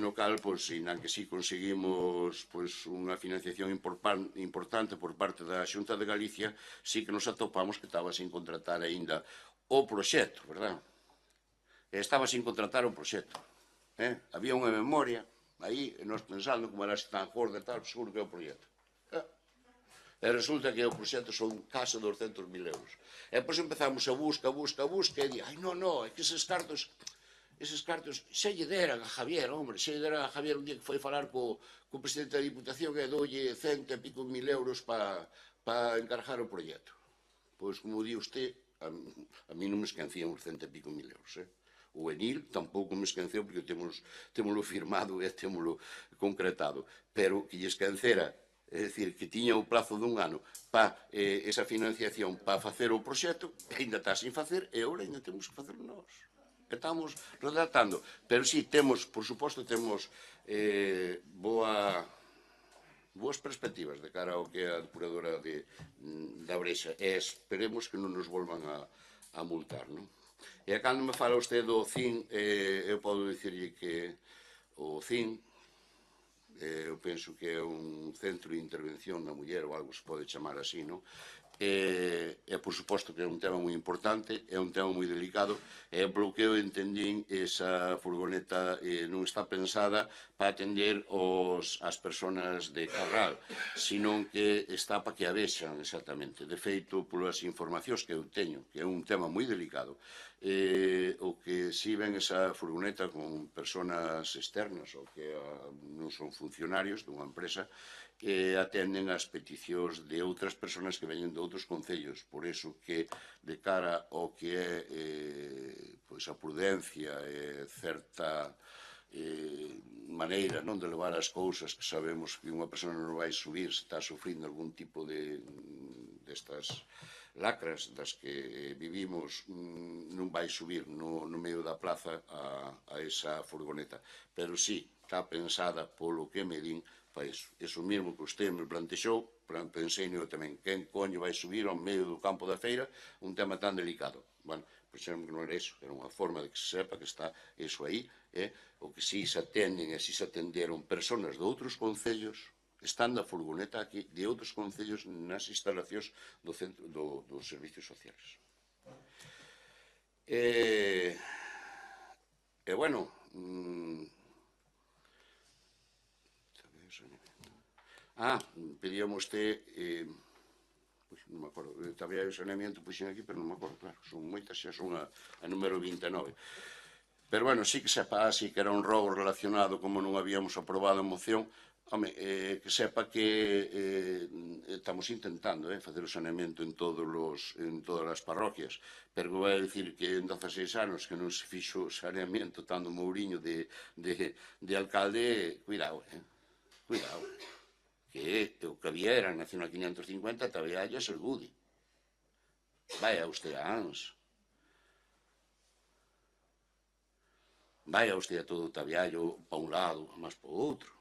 no cal, pois, na que si conseguimos unha financiación importante por parte da Xunta de Galicia, si que nos atopamos que estaba sin contratar aínda o proxecto, verdad? Estaba sin contratar o proxecto. Había unha memoria aí, e nós pensando como era tan gorda e tal, seguro que é o proxecto. E resulta que o proxecto son case 200.000 euros. E depois empezamos a busca, e di, ai, non, é que eses cartos xa lle deran a Javier, hombre, xa lle deran a Javier un día que foi falar co presidente da Diputación e doulle 100 e pico mil euros para encargar o proxecto. Pois, como di usted, a mí non me esquecían os 100 e pico mil euros, O Enil tampouco me esqueceu porque témolo firmado e témolo concretado, pero que lle esquecera, é dicir, que tiña o plazo dun ano para esa financiación para facer o proxecto, ainda está sin facer e agora ainda temos que facer nós. Estamos redactando, pero si temos, por suposto, temos boas perspectivas de cara ao que é a depuradora da Brexa e esperemos que non nos volvan a multar, non? E cando me fala usted do CIN, eu podo dicirlle que o CIN, eu penso que é un centro de intervención da muller ou algo se pode chamar así, non? por suposto que é un tema moi importante, é un tema moi delicado, e polo que eu entendín, esa furgoneta non está pensada para atender as persoas de Carral, senón que está para que a vexan exactamente. De feito, polas informacións que eu teño, que é un tema moi delicado, o que si ven esa furgoneta con persoas externas ou que non son funcionarios dunha empresa, que atenden as peticións de outras persoas que veñen de outros concellos. Por iso que, de cara ao que é a prudencia e certa maneira de levar as cousas, que sabemos que unha persoa non vai subir se está sufrindo algún tipo destas lacras das que vivimos, non vai subir no medio da plaza a esa furgoneta. Pero sí, está pensada polo que me din para iso. Iso mesmo que usted me plantexou, pensei eu tamén, quen coño vai subir ao medio do campo da feira un tema tan delicado? Bueno, pensemos que non era iso, era unha forma de que se sepa que está iso aí, o que si se atenden e si se atenderon persoas de outros concellos, están da furgoneta aquí, de outros concellos nas instalacións do centro dos servicios sociales. Bueno, pedíamos usted, non me acordo, tabela de saneamiento puxen aquí, pero non me acordo, claro, son moitas, xa son a número 29. Pero, bueno, sí que sepa así que era un robo relacionado, como non habíamos aprobado a moción, que sepa que estamos intentando facer o saneamento en todas as parroquias, pero vai dicir que en 16 anos que non se fixo saneamento tanto Mouriño de alcalde, cuidado, cuidado. Que o que había era Nacional 550, Tabeallas e Gudi. Vaya usted a Ans. Vaya usted a todo o Tabeallo para un lado, mas para o outro.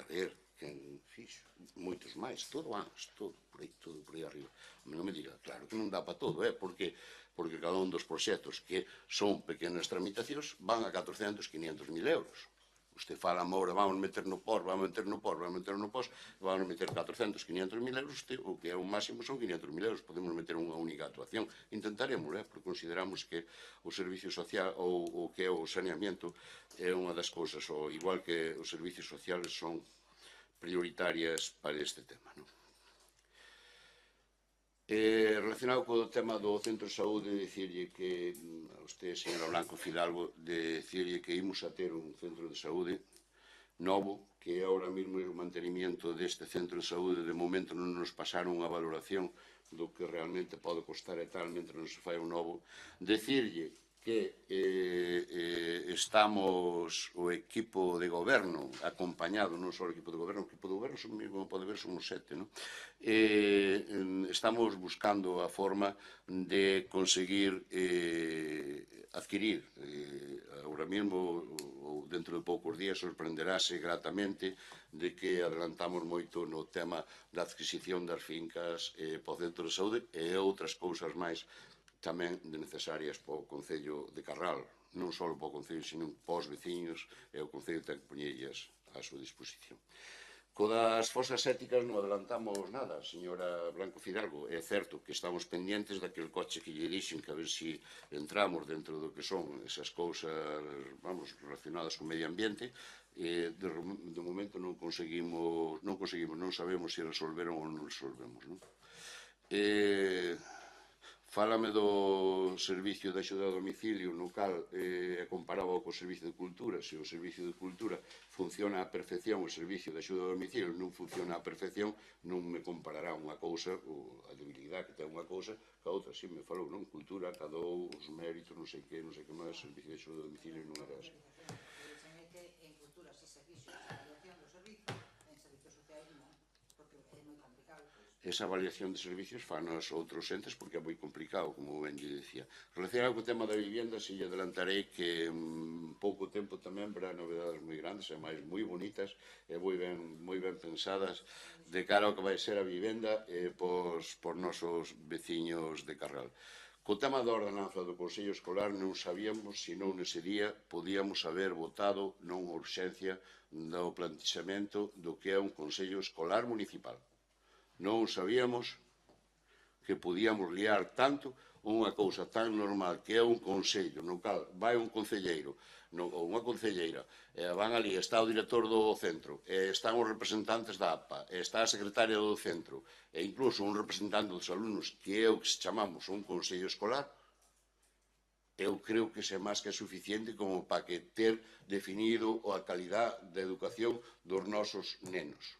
A ver, quen fixo? Moitos máis, todo Ans, todo por aí arriba. Non me diga, claro que non dá para todo, porque cada un dos proxectos que son pequenas tramitacións van a 400, 500 mil euros. Usted fala agora, vamos meter no POS, vamos meter no POS, vamos meter 400, 500 mil euros, o que é o máximo son 500 mil euros, podemos meter unha única actuación. Intentaremos, porque consideramos que o servicio social ou o que é o saneamento é unha das cousas, igual que os servicios sociales son prioritarias para este tema. Relacionado co tema do centro de saúde, dicirlle que a usted, señora Blanco Fidalgo, dicirlle que imos a ter un centro de saúde novo, que ahora mesmo o mantenimiento deste centro de saúde de momento non nos pasaron unha valoración do que realmente pode costar e tal, mentre non se fai un novo. Dicirlle que estamos o equipo de goberno acompañado, non só o equipo de goberno como pode ver, somos 7, estamos buscando a forma de conseguir adquirir, agora mesmo ou dentro de poucos días sorprenderase gratamente de que adelantamos moito no tema da adquisición das fincas para o centro de saúde e outras cousas máis tamén necesarias para o Concello de Carral, non só para o Concello, sino para os veciños, e o Concello ten que poñellas á súa disposición. Co das fosas éticas non adelantamos nada, señora Blanco Fidalgo. É certo que estamos pendientes daquele coche que lle dixen, que a ver se entramos dentro do que son esas cousas, vamos, relacionadas co medio ambiente, e de momento non conseguimos, non sabemos se resolveron ou non resolvemos. Fálame do servicio de axuda a domicilio, no cal comparaba co servicio de cultura. Se o servicio de cultura funciona á perfección, o servicio de axuda a domicilio non funciona á perfección, non me comparará unha cousa, a debilidade que ten unha cousa, ca outra. Si me falou, non? Cultura, cada os méritos, non sei que máis, servicio de axuda a domicilio non era así. En cultura, se servicios, a avaliación do servicio, en servicios sociais non, porque é moi complicado. Esa avaliación de servicios fan os outros entes porque é moi complicado, como ben lle dicía. Relacionado co tema da vivienda, se lle adelantarei que en pouco tempo tamén verá novedades moi grandes e máis moi bonitas e moi ben pensadas de cara ao que vai ser a vivenda pos nosos veciños de Carral. Co tema da ordenanza do Consello Escolar non sabíamos se non nese día podíamos haber votado non urxencia do plantexamento do que é un Consello Escolar Municipal. Non sabíamos que podíamos liar tanto unha cousa tan normal que é un consello no cal vai un concelleiro ou unha concelleira, van ali, está o director do centro, están os representantes da APA, está a secretaria do centro e incluso un representante dos alumnos que é o que chamamos un consello escolar. Eu creo que é máis que suficiente como para que ter definido a calidad da educación dos nosos nenos.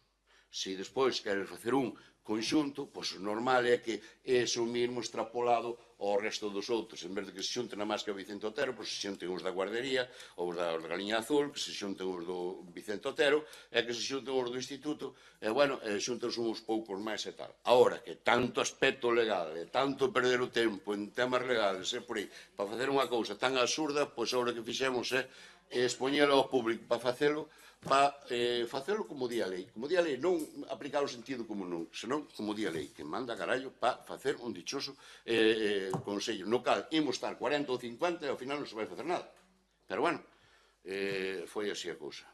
Se despois queres facer un conxunto, pois o normal é que ese o mismo extrapolado ao resto dos outros. En vez de que se xunten a máis que o Vicente Otero, pois se xunten os da guardería, ou os da Galiña Azul, que se xunten os do Vicente Otero, e que se xunten os do instituto, e, bueno, xunten uns poucos máis e tal. Agora, que tanto aspecto legal, e tanto perder o tempo en temas legales, e por aí, para facer unha cousa tan absurda, pois agora que fixemos é expoñelo ao público para facelo como di a lei. Como di a lei, non aplicar o sentido común, senón como di a lei, que manda carallo para facer un dichoso consello, no cal imos estar 40 ou 50 e ao final non se vai facer nada. Pero, bueno, foi así a cousa.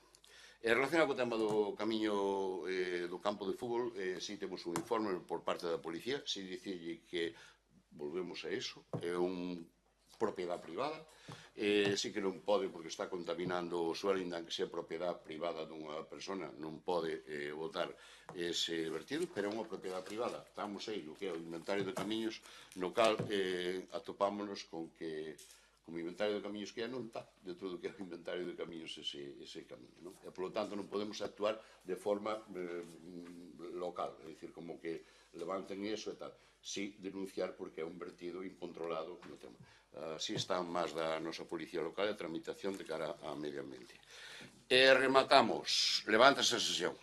Relacionado co tema do camiño do campo de fútbol, si temos un informe por parte da policía, si dicirlle que volvemos a eso, é un propiedade privada, sí que non pode porque está contaminando o suelo, ainda que sea propiedade privada dunha persona, non pode botar ese vertido, pero é unha propiedade privada. Estamos aí, o que é o inventario de camiños, no cal atopámonos con que como inventario de camiños que é non está dentro do que é o inventario de camiños ese camiño, e polo tanto non podemos actuar de forma local, é dicir, como que levanten iso e tal, si denunciar porque é un vertido incontrolado no tema. Así está máis da nosa policía local e a tramitación de cara a medio ambiente. E rematamos. Levántase a sesión.